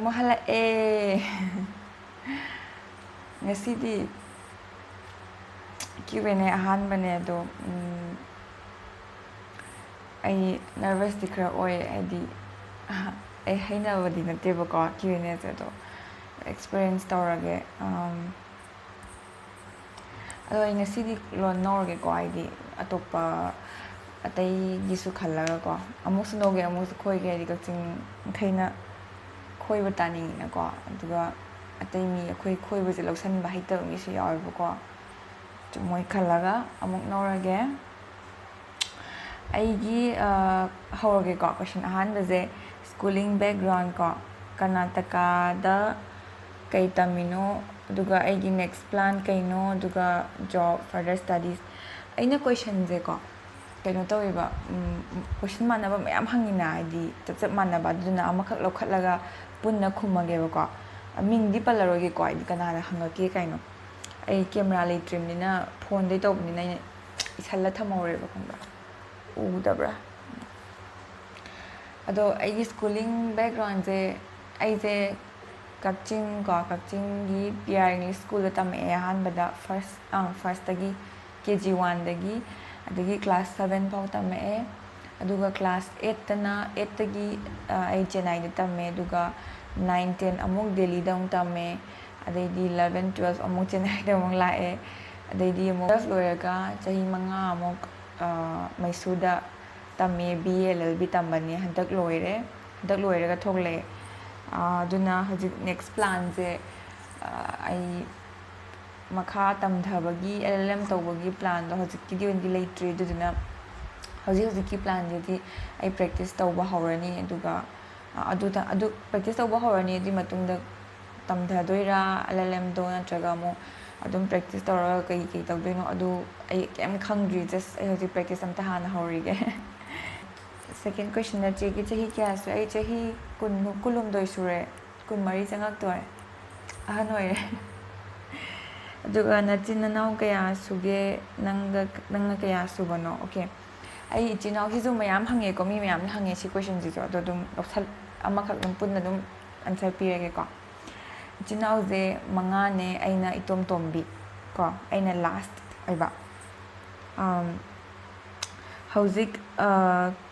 Mahalae. Ngasidi Q And A Ahanba ne do I nervous di khara oy adi ai haina wadi nateba ko Q And A se do experience tawrage ado ai ngasidi lon norge ko ai atopa atai gisu khalaga ko amuk sunoge amuk khoige adi kaching khaina khoiba tani na ko aduga atai mi khoi khoiba je lausan ba haita mi se yaw ko moi khalaga amuk norage aigi horage ko question ahanba je schooling background ko Karnataka da kai tamino aduga aigi next plan kaino aduga job further studies aina question je ko kaino tawiba question manaba mayam hangina adi chap manaba aduna amakhak lokhatlaga punna khumage ko ming di palaroge ko adi kanada hangake kaino ai camera le trim nina phone dei tawbni na isalla thamore ba khamba udabra ado ai schooling background je ai je Kaching gi PR English School da tame ahanba da first tagi KG1 dagi adagi class 7 pau tame aduga class 8 tana 8 tagi ai Chennai da tame aduga 9 10 amuk Delhi da tame adai 11 12 amuk Chennai da amuk lae adai amuk 12 loiraga chahi manga amuk Mysore da tame BLLB tambani handak loiraga thogle aduna hajik next plan je ai makha tamdhabagi LLM tawbagi plan do hajik ki diwen gi leitre aduna hajik ki plan je di ai practice tawba hawrani aduga adu practice tawba hawrani di matungda tamdhadoira LLM do natraga mo adum practice tawra kai tawdoino adu ai kem khangri just ai hajik practice amta hana hawrige second question na che ki chahi kya su ai chahi kulum doi sure kun mari changak toy ahanoi aduga na chinnaw kaya suge nanga kaya subano okay ai chinnaw hi zu mayam hange ko mi mayam hange si question ji do dum opsal amakhak dum punna dum answer pirege ko chinnaw je manga ne aina itom tombi ko aina last aiba hauzik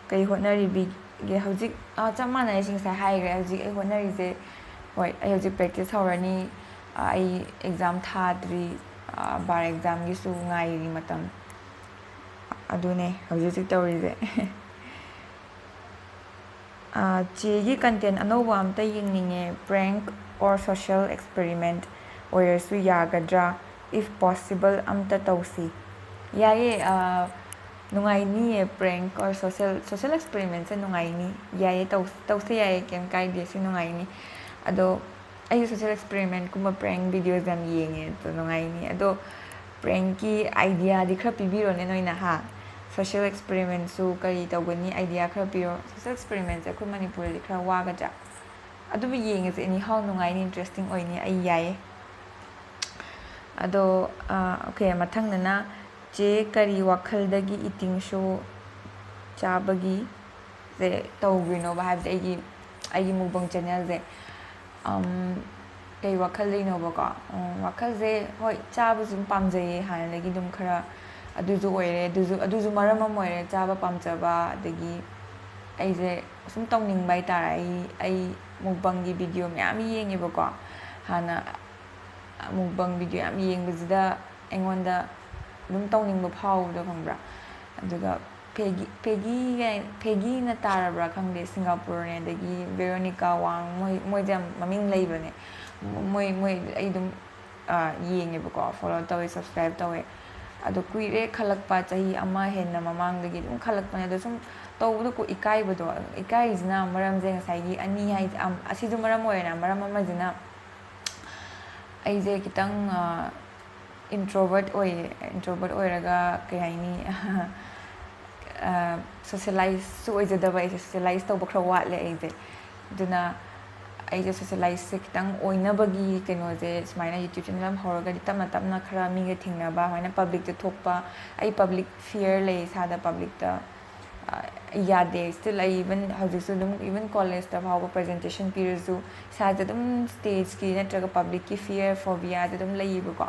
kai honari big ge hauzik chamana sing sai hai ge hauzik ai honari je hoi ai hauzik practice hawrani ai exam thadri bar exam gi su ngai ri matam adune hauzik tawri je che gi content anoba amta yingninge prank or social experiment or su yagadra if possible amta tawsi yaye nungai ni prank or social experiment se nungai ni yaye tawse yaye kem kai de si nungai ni ado ai social experiment kuma prank videos jam yenge to nungai ni ado prank ki idea di khra pibiro ne noina ha social experiment su kai tawgani idea khra piro social experiment se khu manipur di khra waga ja adu bi yenge se ni how nungai ni interesting oi ni ai yaye ado okay mathang na che kari wakhaldagi eating show chabagi ze tawgrino ba habde ai mukbang channel ze kai wakhal leino ba ko wakhal ze hoi chaba zum pamjai han lagi dum khara aduju oire aduju maram moire chaba pamjaba adagi ai ze sum tongning bai tar ai mukbang gi video myam yenge ba ko hana mukbang video am yeng bizida engonda dum tawning ba phau do khambra aduga Peggy na tarabra khangde Singapore ne dagi Veronica Wang moi jam maming leiba ne moi ai dum yenge ba ko follow tawe subscribe tawe adu kuire khalakpa chahi ama henna mamang dagi dum khalakpa ne do sum tawdu ko ikai ba do ikai jina maram je ngasai gi ani hai asi du maram oina maram ama jina ai je kitang introvert oiraga kai haini socialize so oijadaba ai socialize tawba khra watle ai je duna ai je socialize se kitang oinabagi keno je smaina YouTube channel am horaga tamna khra mi ge thingna ba hoina public te thokpa ai public fear le sada public ta ꯌꯥꯗꯦ steel ꯑꯩ even ꯍꯧꯖꯤꯛꯁꯨ ꯑꯗꯨꯝ even ꯀꯣꯂꯦꯖꯇ ꯐꯥꯎꯕ presentation ꯄꯤꯔꯁꯨ ꯏꯁꯥꯁꯦ ꯑꯗꯨꯝ ꯁ꯭ꯇꯦꯖꯀꯤ ꯅꯠꯇ꯭ꯔꯒ ꯄꯕ꯭ꯂꯤꯛꯀꯤ ꯐꯤꯌꯔ ꯐꯣꯕꯤꯌꯥꯁꯦ ꯑꯗꯨꯝ ꯂꯩꯌꯦꯕꯀꯣ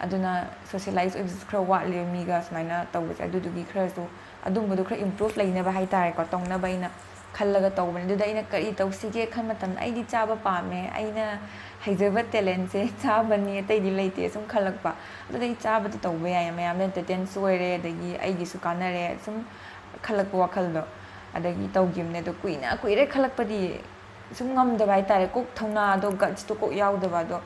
ꯑꯗꯨꯅ ꯁꯣꯁꯤꯌꯦꯂꯥꯏꯁ ꯑꯣꯏꯕꯁꯨ ꯈꯔ ꯋꯥꯠꯂꯦꯕ ꯃꯤꯒ ꯁꯨꯃꯥꯏꯅ ꯇꯧꯕꯁꯦ ꯑꯗꯨꯗꯨꯒꯤ ꯈꯔꯁꯨ ꯑꯗꯨꯝꯕꯗꯣ ꯈꯔ ꯏꯝꯄ꯭ꯔꯨꯚ ꯂꯩꯅꯕ ꯍꯥꯏꯇꯥꯔꯦꯀꯣ ꯇꯧꯅꯕ ꯑꯩꯅ ꯈꯜꯂꯒ ꯇꯧꯕꯅꯦ ꯑꯗꯨꯗ ꯑꯩꯅ ꯀꯔꯤ ꯇꯧꯁꯤꯒꯦ ꯈꯟꯕ ꯃꯇꯝꯗ ꯑꯩꯗꯤ ꯆꯥꯕ ꯄꯥꯝꯃꯦ ꯑꯩꯅ ꯍꯩꯖꯕ ꯇꯦꯂꯦꯟꯁꯦ ꯆꯥꯕꯅꯤ ꯑꯇꯩꯗꯤ ꯂꯩꯇꯦ ꯁꯨꯝ ꯈꯜꯂꯛꯄ ꯑꯗꯨꯗ ꯑꯩ ꯆꯥꯕꯗꯣ ꯇꯧꯕ ꯌꯥꯏ ꯃꯌꯥꯝꯅ ꯑꯦꯟꯇꯔꯇꯦꯟꯁꯨ ꯑꯣꯏꯔꯦ ꯑꯗꯒꯤ ꯑꯩꯒꯤꯁꯨ ꯀꯥꯟꯅꯔꯦ ꯁꯨꯝ ꯈꯜꯂꯛꯄ ꯋꯥꯈꯜꯗꯣ ꯑꯗꯒꯤ ꯇꯧꯈꯤꯕꯅꯦ ꯑꯗꯣ ꯀꯨꯏꯔꯦ ꯈꯜꯂꯛꯄꯗꯤ ꯁꯨꯝ ꯉꯝꯗꯕ ꯍꯥꯏꯇꯥꯔꯦ ꯀꯣꯛ ꯊꯧꯅꯥꯗꯣ ꯒꯠꯁꯇꯣ ꯀꯣꯛ ꯌꯥꯎꯗꯕ ꯑꯗꯣ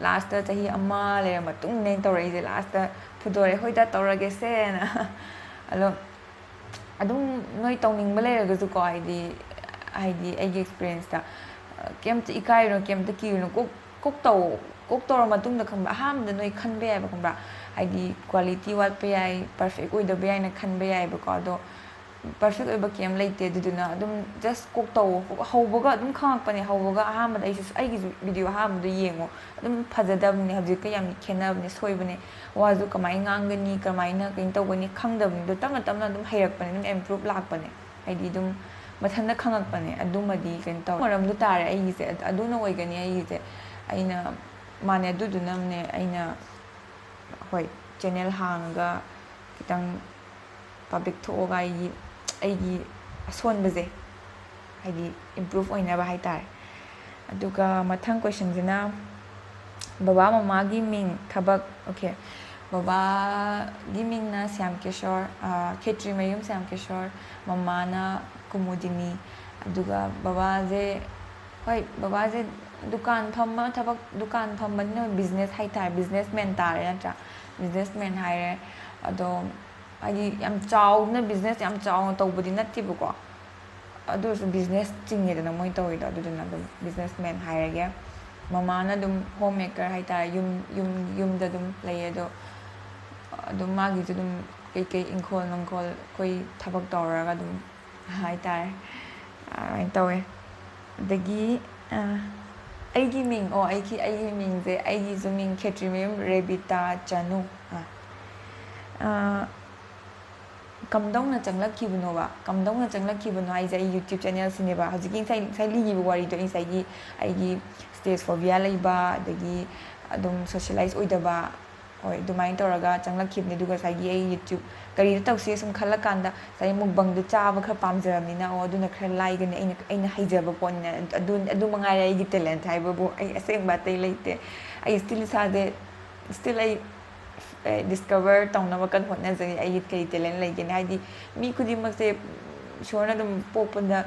ꯂꯥꯁꯇ ꯆꯍꯤ ꯑꯃ ꯂꯩꯔ ꯃꯇꯨꯡꯗ ꯑꯩꯅ ꯇꯧꯔꯛꯏꯁꯦ ꯂꯥꯁꯇ ꯐꯨꯗꯣꯔꯦ ꯍꯣꯏꯗ ꯇꯧꯔꯒꯦꯁꯦꯅ ꯑꯗꯣ ꯑꯗꯨꯝ ꯅꯣꯏ ꯇꯧꯅꯤꯡꯕ ꯂꯩꯔꯒꯁꯨꯀꯣ ꯍꯥꯏꯗꯤ ꯑꯩꯒꯤ ꯑꯦꯛꯁꯄꯤꯔꯤꯌꯦꯟꯁꯇ ꯀꯩꯝꯇ ꯏꯀꯥꯏꯔꯨꯅꯣ ꯀꯩꯝꯇ ꯀꯤꯔꯨꯅꯣ ꯀꯣꯛ ꯇꯧ ꯀꯣꯛ ꯇꯧꯔ ꯃꯇꯨꯡꯗ ꯈꯪꯕ꯭ꯔꯥ ꯑꯍꯥꯟꯕꯗ ꯅꯣꯏ ꯈꯟꯕ ꯌꯥꯏꯕ ꯈꯪꯕ꯭ꯔꯥ ꯍꯥꯏꯗꯤ ꯀ꯭ꯋꯥꯂꯤꯇꯤ ꯋꯥꯠꯄ ꯌꯥꯏ ꯄꯔꯐꯦꯛ ꯑꯣꯏꯗꯕ ꯌꯥꯏꯅ ꯈꯟꯕ ꯌꯥꯏꯑꯕꯀꯣ ꯑꯗꯣ ꯄꯔꯐꯦꯛ ꯑꯣꯏꯕ ꯀꯩꯝ ꯂꯩꯇꯦ ꯑꯗꯨꯗꯨꯅ ꯑꯗꯨꯝ ꯖꯁ ꯀꯣꯛ ꯇꯧ ꯍꯧꯕꯒ ꯑꯗꯨꯝ ꯈꯪꯉꯛꯄꯅꯦ ꯍꯧꯕꯒ ꯑꯍꯥꯟꯕꯗ ꯑꯩꯒꯤꯁꯨ ꯚꯤꯗꯤꯑꯣ ꯑꯍꯥꯟꯕꯗꯣ ꯌꯦꯡꯉꯣ ꯑꯗꯨꯝ ꯐꯖꯗꯕꯅꯦ ꯍꯧꯖꯤꯛꯀ ꯌꯥꯝ ꯈꯦꯠꯅꯕꯅꯦ ꯁꯣꯏꯕꯅꯦ ꯋꯥꯁꯨ ꯀꯃꯥꯏꯅ ꯉꯥꯡꯒꯅꯤ ꯀꯃꯥꯏꯅ ꯀꯩꯅꯣ ꯇꯧꯒꯅꯤ ꯈꯪꯗꯕꯅꯤ ꯑꯗꯣ ꯇꯞꯅ ꯇꯞꯅ ꯑꯗꯨꯝ ꯍꯩꯔꯛꯄꯅꯦ ꯑꯗꯨꯝ ꯏꯝꯄ꯭ꯔꯨꯚ ꯂꯥꯛꯄꯅꯦ ꯍꯥꯏꯗꯤ ꯑꯗꯨꯝ ꯃꯊꯟꯇ ꯈꯪꯉꯛꯄꯅꯦ ꯑꯗꯨꯃꯗꯤ ꯀꯩꯅꯣ ꯇꯧ ꯃꯔꯝꯗꯣ ꯇꯥꯔꯦ ꯑꯩꯒꯤꯁꯦ ꯑꯗꯨꯅ ꯑꯣꯏꯒꯅꯤ ꯑꯩꯒꯤꯁꯦ ꯑꯩꯅ ꯃꯥꯅꯦ ꯑꯗꯨꯗꯨꯅꯅꯦ ꯑꯩꯅ ꯍꯣꯏ ꯆꯦꯟꯅꯦꯜ ꯍꯥꯡꯉꯒ ꯈꯤꯇꯪ ꯄꯕ꯭ꯂꯤꯛ ꯊꯣꯛꯑꯒ ꯑꯩꯒꯤ ꯑꯁꯣꯟꯕꯁꯦ ꯍꯥꯏꯗꯤ ꯏꯝꯄ꯭ꯔꯨꯚ ꯑꯣꯏꯅꯕ ꯍꯥꯏꯇꯥꯔꯦ ꯑꯗꯨꯒ ꯃꯊꯪ ꯀꯣꯏꯁꯟꯁꯤꯅ ꯕꯕꯥ ꯃꯃꯥꯒꯤ ꯃꯤꯡ ꯊꯕꯛ ꯑꯣꯀꯦ ꯕꯕꯥꯒꯤ ꯃꯤꯡꯅ ꯁ꯭ꯌꯥꯝꯀꯦꯁꯣꯔ ꯈꯦꯇ꯭ꯔꯤꯃꯌꯨꯝ ꯁ꯭ꯌꯥꯝꯀꯦꯁꯣꯔ ꯃꯃꯥꯅ ꯀꯨꯃꯨꯗꯤꯅꯤ ꯑꯗꯨꯒ ꯕꯕꯥꯁꯦ ꯍꯣꯏ ꯕꯕꯥꯁꯦ ꯗꯨꯀꯥꯟ ꯐꯝꯕꯅꯤꯅ ꯕꯤꯖꯤꯅꯦꯁ ꯍꯥꯏꯇꯥꯔꯦ ꯕꯤꯖꯤꯅꯦꯁꯃꯦꯟ ꯇꯥꯔꯦ ꯅꯠꯇ꯭ꯔꯥ ꯕꯤꯖꯤꯅꯦꯁꯃꯦꯟ ꯍꯥꯏꯔꯦ ꯑꯗꯣ ꯍꯥꯏꯗꯤ ꯌꯥꯝ ꯆꯥꯎꯅ ꯕꯤꯖꯤꯅꯦꯁ ꯌꯥꯝ ꯆꯥꯎꯅ ꯇꯧꯕꯗꯤ ꯅꯠꯇꯦꯕꯀꯣ ꯑꯗꯨ ꯑꯣꯏꯔꯁꯨ ꯕꯤꯖꯤꯅꯦꯁ ꯆꯤꯡꯉꯦꯗꯅ ꯃꯣꯏ ꯇꯧꯔꯤꯗꯣ ꯑꯗꯨꯗꯨꯅ ꯑꯗꯨꯝ ꯕꯤꯖꯤꯅꯦꯁꯃꯦꯟ ꯍꯥꯏꯔꯒꯦ ꯃꯃꯥꯅ ꯑꯗꯨꯝ ꯍꯣꯝ ꯃꯦꯀꯔ ꯍꯥꯏꯇꯥꯔꯦ ꯌꯨꯝꯗ ꯑꯗꯨꯝ ꯂꯩꯌꯦ ꯑꯗꯣ ꯑꯗꯨꯝ ꯃꯥꯒꯤꯁꯨ ꯑꯗꯨꯝ ꯀꯩꯀꯩ ꯏꯪꯈꯣꯜ ꯅꯨꯡꯈꯣꯜ ꯑꯩꯈꯣꯏ ꯊꯕꯛ ꯇꯧꯔꯒ ꯑꯗꯨꯝ ꯍꯥꯏꯇꯥꯔꯦ ꯑꯗꯨꯃꯥꯏꯅ ꯇꯧꯋꯦ ꯑꯗꯒꯤ ꯑꯩꯒꯤ ꯃꯤꯡ ꯑꯩꯒꯤ ꯃꯤꯡꯁꯦ ꯑꯩꯒꯤꯁꯨ ꯃꯤꯡ ꯈꯦꯇ꯭ꯔꯤꯃꯌꯨꯝ ꯔꯦꯕꯤꯇꯥ ꯆꯅꯨ ꯀꯝꯗꯧꯅ ꯆꯪꯂꯛꯈꯤꯕꯅꯣ ꯍꯥꯏꯁꯦ ꯑꯩ ꯌꯨꯇ꯭ꯌꯨꯕ ꯆꯦꯅꯦꯜꯁꯤꯅꯦꯕ ꯍꯧꯖꯤꯛꯀꯤ ꯉꯁꯥꯏ ꯂꯤꯈꯤꯕ ꯋꯥꯔꯤꯗꯣ ꯑꯩꯒꯤ ꯁ꯭ꯇꯦꯖ ꯐꯣꯕꯤꯌꯥ ꯂꯩꯕ ꯑꯗꯒꯤ ꯑꯗꯨꯝ ꯁꯣꯁꯤꯌꯦꯂꯥꯏꯁ ꯑꯣꯏꯗꯕ ꯍꯣꯏ ꯑꯗꯨꯃꯥꯏꯅ ꯇꯧꯔꯒ ꯆꯪꯂꯛꯈꯤꯕꯅꯦ ꯑꯗꯨꯒ ꯉꯁꯥꯏꯒꯤ ꯑꯩ ꯌꯨꯇ꯭ꯌꯨꯕ ꯀꯔꯤꯗ ꯇꯧꯁꯤꯒꯦ ꯁꯨꯝ ꯈꯜꯂꯀꯥꯟꯗ ꯉꯁꯥꯏ ꯃꯨꯛꯕꯪꯗꯣ ꯆꯥꯕ ꯈꯔ ꯄꯥꯝꯖꯔꯕꯅꯤ나 ꯑꯗꯨꯅ ꯈꯔ ꯂꯥꯏꯒꯅꯤ ꯑꯩꯅ ꯍꯩꯖꯕ ꯄꯣꯠꯅꯤꯅ ꯑꯗꯨꯃꯉꯥꯏꯔꯦ ꯑꯩꯒꯤ ꯇꯦꯂꯦꯟꯠ ꯍꯥꯏꯕꯕꯨ ꯑꯩ ꯑꯁꯦꯡꯕ ꯑꯇꯩ ꯂꯩꯇꯦ ꯑꯩ ꯁ꯭ꯇꯤꯜ ꯑꯩ ꯗꯤꯁꯀꯕꯔ ꯇꯧꯅꯕ ꯀꯟꯅ ꯍꯣꯠꯅꯖꯔꯤ ꯑꯩꯒꯤ ꯀꯩ ꯇꯦꯂꯦꯟ ꯂꯩꯒꯦꯅ ꯍꯥꯏꯗꯤ ꯃꯤ ꯈꯨꯗꯤꯡꯃꯛꯁꯦ ꯏꯁꯣꯔꯅ ꯑꯗꯨꯝ ꯄꯣꯛꯄꯗ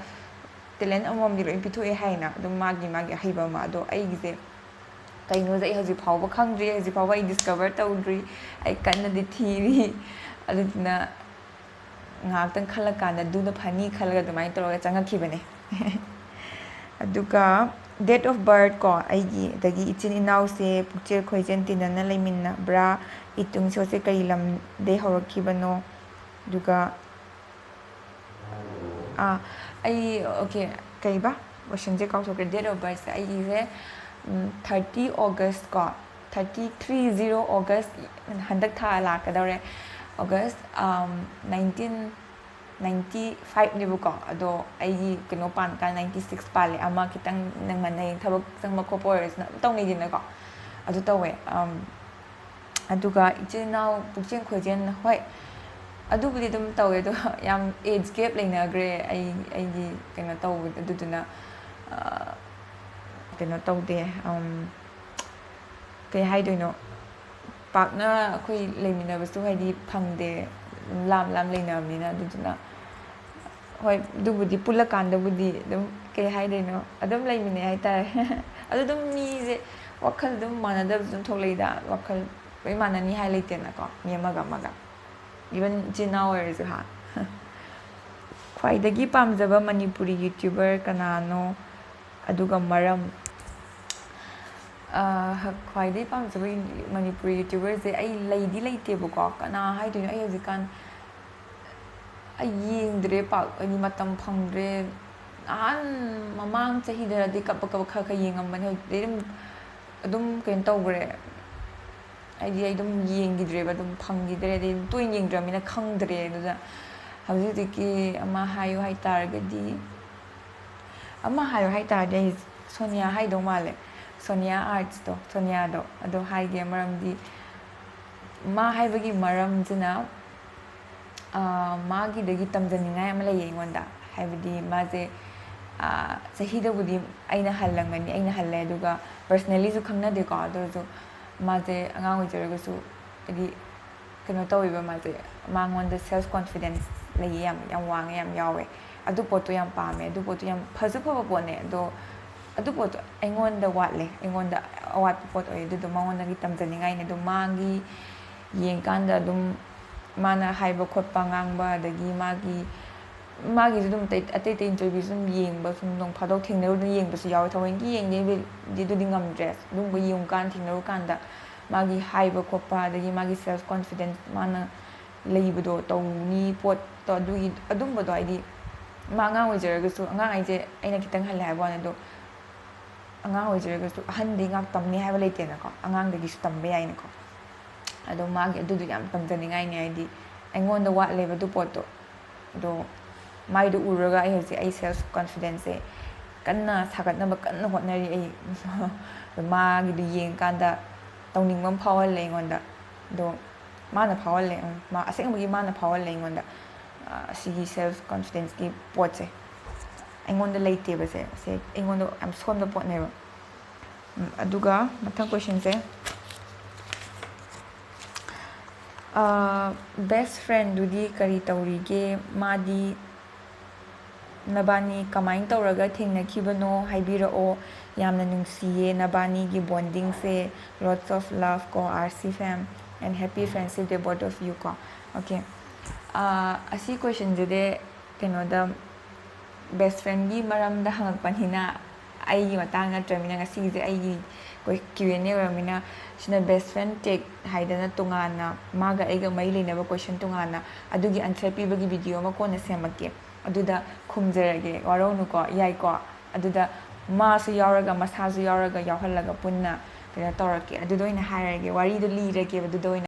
ꯇꯦꯂꯦꯟ ꯑꯃꯃꯝꯗꯤ ꯂꯣꯏ ꯄꯤꯊꯣꯛꯑꯦ ꯍꯥꯏꯅ ꯑꯗꯨꯝ ꯃꯥꯒꯤ ꯑꯍꯩꯕ ꯑꯃ ꯑꯗꯣ ꯑꯩꯒꯤꯁꯦ ꯀꯩꯅꯣꯁꯦ ꯑꯩ ꯍꯧꯖꯤꯛ ꯐꯥꯎꯕ ꯈꯪꯗ꯭ꯔꯤ ꯍꯧꯖꯤꯛ ꯐꯥꯎꯕ ꯑꯩ ꯗꯤꯁꯀꯕꯔ ꯇꯧꯗ꯭ꯔꯤ ꯑꯩ ꯀꯟꯅꯗꯤ ꯊꯤꯔꯤ ꯑꯗꯨꯗꯨꯅ ꯉꯥꯏꯍꯥꯛꯇꯪ ꯈꯜꯂꯀꯥꯟꯗ ꯑꯗꯨꯅ ꯐꯅꯤ ꯈꯜꯂꯒ ꯑꯗꯨꯃꯥꯏꯅ ꯇꯧꯔꯒ ꯆꯪꯉꯛꯈꯤꯕꯅꯦ ꯑꯗꯨꯒ ꯗꯦꯠ ꯑꯣꯐ ꯕꯥꯔꯠ ꯀꯣ ꯑꯩꯒꯤ ꯑꯗꯒꯤ ꯏꯆꯤꯟ ꯏꯅꯥꯎꯁꯦ ꯄꯨꯛꯆꯦꯜ ꯈꯣꯏꯖꯦꯜ ꯇꯤꯟꯅꯅ ꯂꯩꯃꯤꯟꯅꯕ꯭ꯔꯥ ꯏꯇꯨꯡꯁꯦ ꯀꯔꯤ ꯂꯝꯗꯒꯤ ꯍꯧꯔꯛꯈꯤꯕꯅꯣ ꯑꯗꯨꯒ ꯑꯣꯀꯦ ꯀꯩꯕ ꯀꯣꯏꯁꯟꯁꯦ ꯀꯥꯎꯊꯣꯛꯈ꯭ꯔꯦ ꯗꯦꯠ ꯑꯣꯐ ꯕꯥꯔꯠꯁꯦ ꯑꯩꯒꯤꯁꯦ 30 ꯑꯣꯒꯁ ꯀꯣ 30 ꯑꯣꯒꯁ ꯍꯟꯗꯛ ꯊꯥ ꯂꯥꯛꯀꯗꯧꯔꯦ ꯑꯣꯒꯁ 1995ꯅꯦꯕꯀꯣ ꯑꯗꯣ ꯑꯩꯒꯤ ꯀꯩꯅꯣ ꯄꯥꯟꯀꯥꯟ 96 ꯄꯥꯜꯂꯦ ꯑꯃ ꯈꯤꯇꯪ ꯉꯟꯅ ꯊꯕꯛ ꯆꯪꯕ ꯈꯣꯠꯄ ꯑꯣꯏꯔꯁꯨꯅ ꯑꯗꯨꯝ ꯇꯧꯅꯩꯗꯅꯀꯣ ꯑꯗꯨ ꯇꯧꯋꯦ ꯑꯗꯨꯒ ꯏꯆꯤꯜ ꯏꯅꯥꯎ ꯄꯨꯛꯆꯦꯜ ꯈꯣꯏꯖꯦꯜ ꯍꯣꯏ ꯑꯗꯨꯕꯨꯗꯤ ꯑꯗꯨꯝ ꯇꯧꯋꯦ ꯑꯗꯣ ꯌꯥꯝ ꯑꯦꯖ ꯒꯦꯞ ꯂꯩꯅꯈ꯭ꯔꯦ ꯑꯩꯒꯤ ꯀꯩꯅꯣ ꯇꯧꯕꯗ ꯑꯗꯨꯗꯨꯅ ꯀꯩꯅꯣ ꯇꯧꯗꯦ ꯀꯩ ꯍꯥꯏꯗꯣꯏꯅೋ ꯄꯥꯛꯅ ꯑꯩꯈꯣꯏ ꯂꯩꯃꯤꯟꯅꯕꯁꯨ ꯍꯥꯏꯗꯤ ꯐꯪꯗꯦ ꯂꯥꯞ ꯂꯩꯅꯕꯅꯤꯅ ꯑꯗꯨꯗꯨꯅ ꯍꯣꯏ ꯑꯗꯨꯕꯨꯗꯤ ꯄꯨꯜꯂꯀꯥꯟꯗꯕꯨꯗꯤ ꯑꯗꯨꯝ ꯀꯩ ꯍꯥꯏꯗꯣꯏꯅꯣ ꯑꯗꯨꯝ ꯂꯩꯃꯤꯟꯅꯩ ꯍꯥꯏꯇꯥꯔꯦ ꯑꯗꯨ ꯑꯗꯨꯝ ꯃꯤꯁꯦ ꯋꯥꯈꯜ ꯑꯗꯨꯝ ꯃꯥꯟꯅꯗꯕꯁꯨ ꯑꯗꯨꯝ ꯊꯣꯛꯂꯛꯏꯗ ꯋꯥꯈꯜ ꯂꯣꯏ ꯃꯥꯟꯅꯅꯤ ꯍꯥꯏ ꯂꯩꯇꯦꯅꯀꯣ ꯃꯤ ꯑꯃꯒ ꯏꯚꯟ ꯏꯆꯤꯟ ꯏꯅꯥꯎ ꯑꯣꯏꯔꯁꯨ ꯈ꯭ꯋꯥꯏꯗꯒꯤ ꯄꯥꯝꯖꯕ ꯃꯅꯤꯄꯨꯔꯤ ꯌꯨꯇ꯭ꯌꯨꯕꯔ ꯀꯅꯥꯅꯣ ꯑꯗꯨꯒ ꯃꯔꯝ ꯈ꯭ꯋꯥꯏꯗꯒꯤ ꯄꯥꯝꯖꯕ ꯃꯅꯤꯄꯨꯔꯤ ꯌꯨꯇ꯭ꯌꯨꯕꯔꯁꯦ ꯑꯩ ꯂꯩꯇꯦꯕꯀꯣ ꯀꯅꯥ ꯍꯥꯏꯗꯣꯏꯅꯣ ꯑꯩ ꯍꯧꯖꯤꯛꯀꯥꯟ ꯑꯩ ꯌꯦꯡꯗ꯭ꯔꯦ ꯄꯥꯛ ꯍꯥꯏꯗꯤ ꯃꯇꯝ ꯐꯪꯗ꯭ꯔꯦ ꯅꯍꯥꯟ ꯃꯃꯥꯡ ꯆꯍꯤꯗꯔꯗꯤ ꯀꯕꯛ ꯈꯔ ꯌꯦꯡꯉꯝꯕꯅꯦ ꯍꯧꯖꯤꯛꯇꯤ ꯑꯗꯨꯝ ꯀꯩꯅꯣ ꯇꯧꯈ꯭ꯔꯦ ꯍꯥꯏꯗꯤ ꯑꯩ ꯑꯗꯨꯝ ꯌꯦꯡꯈꯤꯗ꯭ꯔꯦꯕ ꯑꯗꯨꯝ ꯐꯪꯈꯤꯗ꯭ꯔꯦ ꯑꯗꯩ ꯇꯣꯏꯅ ꯌꯦꯡꯗ꯭ꯔꯕꯅꯤꯅ ꯈꯪꯗ꯭ꯔꯦ ꯑꯗꯨꯗ ꯍꯧꯖꯤꯛꯀꯤ ꯑꯃ ꯍꯥꯏꯌꯨ ꯍꯥꯏꯇꯥꯔꯒꯗꯤ ꯑꯃ ꯍꯥꯏꯌꯨ ꯍꯥꯏꯇꯥꯔꯗꯤ ꯑꯩ ꯁꯣꯅꯤꯌꯥ ꯍꯥꯏꯗꯧ ꯃꯥꯜꯂꯦ ꯁꯣꯅꯤꯌꯥ ꯑꯥꯔꯠꯁꯇꯣ ꯁꯣꯅꯤꯌꯥꯗꯣ ꯑꯗꯣ ꯍꯥꯏꯒꯦ ꯃꯔꯝꯗꯤ ꯃꯥ ꯍꯥꯏꯕꯒꯤ ꯃꯔꯝꯁꯤꯅ ꯃꯥꯒꯤꯗꯒꯤ ꯇꯝꯖꯅꯤꯡꯉꯥꯏ ꯑꯃ ꯂꯩꯌꯦ ꯑꯩꯉꯣꯟꯗ ꯍꯥꯏꯕꯗꯤ ꯃꯥꯁꯦ ꯆꯍꯤꯗꯕꯨꯗꯤ ꯑꯩꯅ ꯍꯜꯂꯝꯒꯅꯤ ꯑꯩꯅ ꯍꯜꯂꯦ ꯑꯗꯨꯒ ꯄꯔꯁꯅꯦꯜꯂꯤꯁꯨ ꯈꯪꯅꯗꯦꯀꯣ ꯑꯗꯨ ꯑꯣꯏꯔꯁꯨ ꯃꯥꯁꯦ ꯑꯉꯥꯡ ꯑꯣꯏꯖꯔꯒꯁꯨ ꯍꯥꯏꯗꯤ ꯀꯩꯅꯣ ꯇꯧꯋꯦꯕ ꯃꯥꯁꯦ ꯃꯉꯣꯟꯗ ꯁꯦꯜꯐ ꯀꯣꯟꯐꯤꯗꯦꯟꯁ ꯂꯩꯌꯦ ꯌꯥꯝ ꯋꯥꯡꯉꯦ ꯌꯥꯝ ꯌꯥꯎꯋꯦ ꯑꯗꯨ ꯄꯣꯠꯇꯣ ꯌꯥꯝ ꯄꯥꯝꯃꯦ ꯑꯗꯨ ꯄꯣꯠꯇꯣ ꯌꯥꯝ ꯐꯁꯨ ꯐꯕ ꯄꯣꯠꯅꯦ ꯑꯗꯣ ꯑꯗꯨ ꯄꯣꯠꯇꯣ ꯑꯩꯉꯣꯟꯗ ꯋꯥꯠꯂꯦ ꯑꯩꯉꯣꯟꯗ ꯑꯋꯥꯠꯄ ꯄꯣꯠ ꯑꯣꯏ ꯑꯗꯨꯗꯣ ꯃꯉꯣꯟꯗꯒꯤ ꯇꯝꯖꯅꯤꯡꯉꯥꯏꯅꯦ ꯑꯗꯣ ꯃꯥꯒꯤ ꯌꯦꯡꯀꯥꯟꯗ ꯑꯗꯨꯝ ꯃꯥꯅ ꯍꯥꯏꯕ ꯈꯣꯠꯄ ꯉꯥꯡꯕ ꯑꯗꯒꯤ ꯃꯥꯒꯤꯁꯨ ꯑꯗꯨꯝ ꯑꯇꯩ ꯏꯟꯇꯔꯚ꯭ꯌꯨꯁꯨ ꯑꯗꯨꯝ ꯌꯦꯡꯕ ꯁꯨꯝ ꯅꯣꯡ ꯐꯥꯗꯣꯛ ꯊꯦꯡꯅꯔꯨꯗꯅ ꯌꯦꯡꯕꯁꯨ ꯌꯥꯎꯋꯦ ꯊꯑꯣꯏꯀꯤ ꯌꯦꯡꯒꯦꯗꯤ ꯑꯗꯨꯗꯤ ꯉꯝꯗ꯭ꯔꯦ ꯑꯗꯨꯝꯕ ꯌꯦꯡꯉꯨꯀꯥꯟꯗ ꯊꯦꯡꯅꯔꯨꯀꯥꯟꯗ ꯃꯥꯒꯤ ꯍꯥꯏꯕ ꯈꯣꯠꯄ ꯑꯗꯒꯤ ꯃꯥꯒꯤ ꯁꯦꯜꯐ ꯀꯣꯟꯐꯤꯗꯦꯟꯁ ꯃꯥꯅ ꯂꯩꯕꯗꯣ ꯇꯧꯅꯤ ꯄꯣꯠꯇꯣ ꯑꯗꯨꯝꯕꯗꯣ ꯍꯥꯏꯗꯤ ꯃꯥ ꯑꯉꯥꯡ ꯑꯣꯏꯖꯔꯒꯁꯨ ꯑꯉꯥꯡ ꯍꯥꯏꯁꯦ ꯑꯩꯅ ꯈꯤꯇꯪ ꯍꯜꯂꯦ ꯍꯥꯏꯕ ꯋꯥꯅꯤ ꯑꯗꯣ ꯑꯉꯥꯡ ꯑꯣꯏꯖꯔꯒꯁꯨ ꯑꯍꯟꯗꯤ ꯉꯥꯛ ꯇꯝꯅꯤ ꯍꯥꯏꯕ ꯂꯩꯇꯦꯅꯀꯣ ꯑꯉꯥꯡꯗꯒꯤꯁꯨ ꯇꯝꯕ ꯌꯥꯏꯅꯀꯣ ꯑꯗꯣ ꯃꯥꯒꯤ ꯑꯗꯨꯗꯣ ꯌꯥꯝ ꯇꯝꯖꯅꯤꯡꯉꯥꯏꯅꯦ ꯍꯥꯏꯗꯤ ꯑꯩꯉꯣꯟꯗ ꯋꯥꯠꯂꯦꯕ ꯑꯗꯨ ꯄꯣꯠꯇꯣ ꯑꯗꯣ ꯃꯥꯏꯗꯣ ꯎꯔꯒ ꯑꯩ ꯍꯧꯖꯤꯛ ꯑꯩ ꯁꯦꯜꯐ ꯀꯣꯟꯐꯤꯗꯦꯟꯁꯁꯦ ꯀꯟꯅ ꯁꯥꯒꯠꯅꯕ ꯀꯟꯅ ꯍꯣꯠꯅꯔꯤ ꯑꯩ ꯃꯥꯒꯤꯗꯣ ꯌꯦꯡꯀꯥꯟꯗ ꯇꯧꯅꯤꯡꯕ ꯑꯃ ꯐꯥꯎꯍꯜꯂꯦ ꯑꯩꯉꯣꯟꯗ ꯑꯗꯣ ꯃꯥꯅ ꯐꯥꯎꯍꯜꯂꯦ ꯑꯁꯦꯡꯕꯒꯤ ꯃꯥꯅ ꯐꯥꯎꯍꯜꯂꯦ ꯑꯩꯉꯣꯟꯗ ꯑꯁꯤꯒꯤ ꯁꯦꯜꯐ ꯀꯣꯟꯐꯤꯗꯦꯟꯁꯀꯤ ꯄꯣꯠꯁꯦ ꯑꯩꯉꯣꯟꯗ ꯂꯩꯇꯦꯕꯁꯦ ꯑꯩꯉꯣꯟꯗ ꯌꯥꯝ ꯁꯣꯟꯕ ꯄꯣꯠꯅꯦꯕ ꯑꯗꯨꯒ ꯃꯊꯪ ꯀꯣꯏꯁꯟꯁꯦ ꯕꯦꯁ ꯐ꯭ꯔꯦꯟꯗꯨꯗꯤ ꯀꯔꯤ ꯇꯧꯔꯤꯒꯦ ꯃꯥꯗꯤ ꯅꯕꯥꯅꯤ ꯀꯃꯥꯏꯅ ꯇꯧꯔꯒ ꯊꯦꯡꯅꯈꯤꯕꯅꯣ ꯍꯥꯏꯕꯤꯔꯛꯑꯣ ꯌꯥꯝꯅ ꯅꯨꯡꯁꯤꯌꯦ ꯅꯕꯥꯅꯤꯒꯤ ꯕꯣꯟꯗꯤꯡꯁꯦ ꯂꯣꯠꯁ ꯑꯣꯐ ꯂꯚ ꯀꯣ RC fam and happy friendship day both of you ꯀꯣ ꯑꯣꯀꯦ ꯑꯁꯤ ꯀꯣꯏꯁꯟꯁꯤꯗꯤ ꯀꯩꯅꯣꯗ ꯕꯦꯁ ꯐ꯭ꯔꯦꯟꯒꯤ ꯃꯔꯝꯗ ꯍꯪꯉꯛꯄꯅꯤꯅ ꯑꯩꯒꯤ ꯃꯇꯥꯡ ꯅꯠꯇ꯭ꯔꯕꯅꯤꯅ ꯉꯁꯤꯒꯤꯁꯦ ꯑꯩꯒꯤ Q&A ꯑꯣꯏꯔꯕꯅꯤ나 ꯁꯤꯅ ꯕꯦꯁ ꯐ꯭ꯔꯦꯟ ꯇꯦꯛ ꯍꯥꯏꯗꯅ ꯇꯣꯉꯥꯟꯅ ꯃꯥꯒ ꯑꯩꯒ ꯃꯔꯤ ꯂꯩꯅꯕ ꯀꯣꯏꯁꯟ ꯇꯣꯉꯥꯟꯅ ꯑꯗꯨꯒꯤ ꯑꯟꯁꯔ ꯄꯤꯕꯒꯤ ꯚꯤꯗꯤꯑꯣ ꯑꯃ ꯀꯣꯟꯅ ꯁꯦꯝꯃꯛꯀꯦ ꯑꯗꯨꯗ ꯈꯨꯝꯖꯔꯒꯦ ꯋꯥꯔꯧꯅꯨꯀꯣ ꯌꯥꯏꯀꯣ ꯑꯗꯨꯗ ꯃꯥꯁꯨ ꯌꯥꯎꯔꯒ ꯃꯁꯥꯁꯨ ꯌꯥꯎꯔꯒ ꯌꯥꯎꯍꯜꯂꯒ ꯄꯨꯟꯅ ꯀꯩꯅꯣ ꯇꯧꯔꯛꯀꯦ ꯑꯗꯨꯗ ꯑꯣꯏꯅ ꯍꯥꯏꯔꯒꯦ ꯋꯥꯔꯤꯗꯣ ꯂꯤꯔꯒꯦꯕ ꯑꯗꯨꯗ ꯑꯣꯏꯅ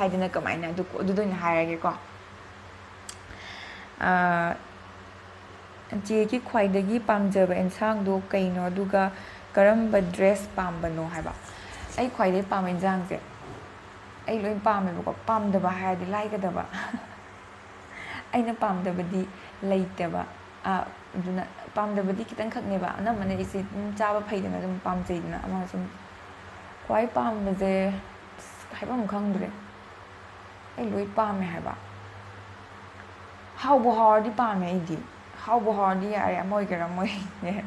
ꯍꯥꯏꯗꯅ ꯀꯃꯥꯏꯅ ꯑꯗꯨꯗ ꯑꯣꯏꯅ ꯍꯥꯏꯔꯒꯦꯀꯣ ꯆꯦꯒꯤ ꯈ꯭ꯋꯥꯏꯗꯒꯤ ꯄꯥꯝꯖꯕ ꯑꯦꯟꯁꯥꯡꯗꯣ ꯀꯩꯅꯣ ꯑꯗꯨꯒ ꯀꯔꯝꯕ ꯗ꯭ꯔꯦꯁ ꯄꯥꯝꯕꯅꯣ ꯍꯥꯏꯕ ꯑꯩ ꯈ꯭ꯋꯥꯏꯗꯒꯤ ꯄꯥꯝꯕ ꯑꯦꯟꯁꯥꯡꯁꯦ ꯑꯩ ꯂꯣꯏ ꯄꯥꯝꯃꯦꯕꯀꯣ ꯄꯥꯝꯗꯕ ꯍꯥꯏꯔꯗꯤ ꯂꯥꯏꯒꯗꯕ ꯑꯩꯅ ꯄꯥꯝꯗꯕꯗꯤ ꯂꯩꯇꯕ ꯑꯗꯨꯅ ꯄꯥꯝꯗꯕꯗꯤ ꯈꯤꯇꯪꯈꯛꯅꯦꯕ ꯑꯅꯝꯕꯅ ꯑꯩꯁꯦ ꯑꯗꯨꯝ ꯆꯥꯕ ꯐꯩꯗꯅ ꯑꯗꯨꯝ ꯄꯥꯝꯖꯩꯗꯅ ꯑꯃ ꯁꯨꯝ ꯈ꯭ꯋꯥꯏ ꯄꯥꯝꯕꯁꯦ ꯍꯥꯏꯐꯝ ꯈꯪꯗ꯭ꯔꯦ ꯑꯩ ꯂꯣꯏ ꯄꯥꯝꯃꯦ ꯍꯥꯏꯕ ꯍꯥꯎꯕꯨ ꯍꯥꯎꯔꯗꯤ ꯄꯥꯝꯃꯦ ꯑꯩꯗꯤ ꯍꯥꯎꯕꯨ ꯍꯥꯎꯔꯗꯤ ꯌꯥꯔꯦ ꯑꯃ ꯑꯣꯏꯒꯦꯔꯥ ꯑꯃ ꯑꯣꯏꯒꯦꯔꯥ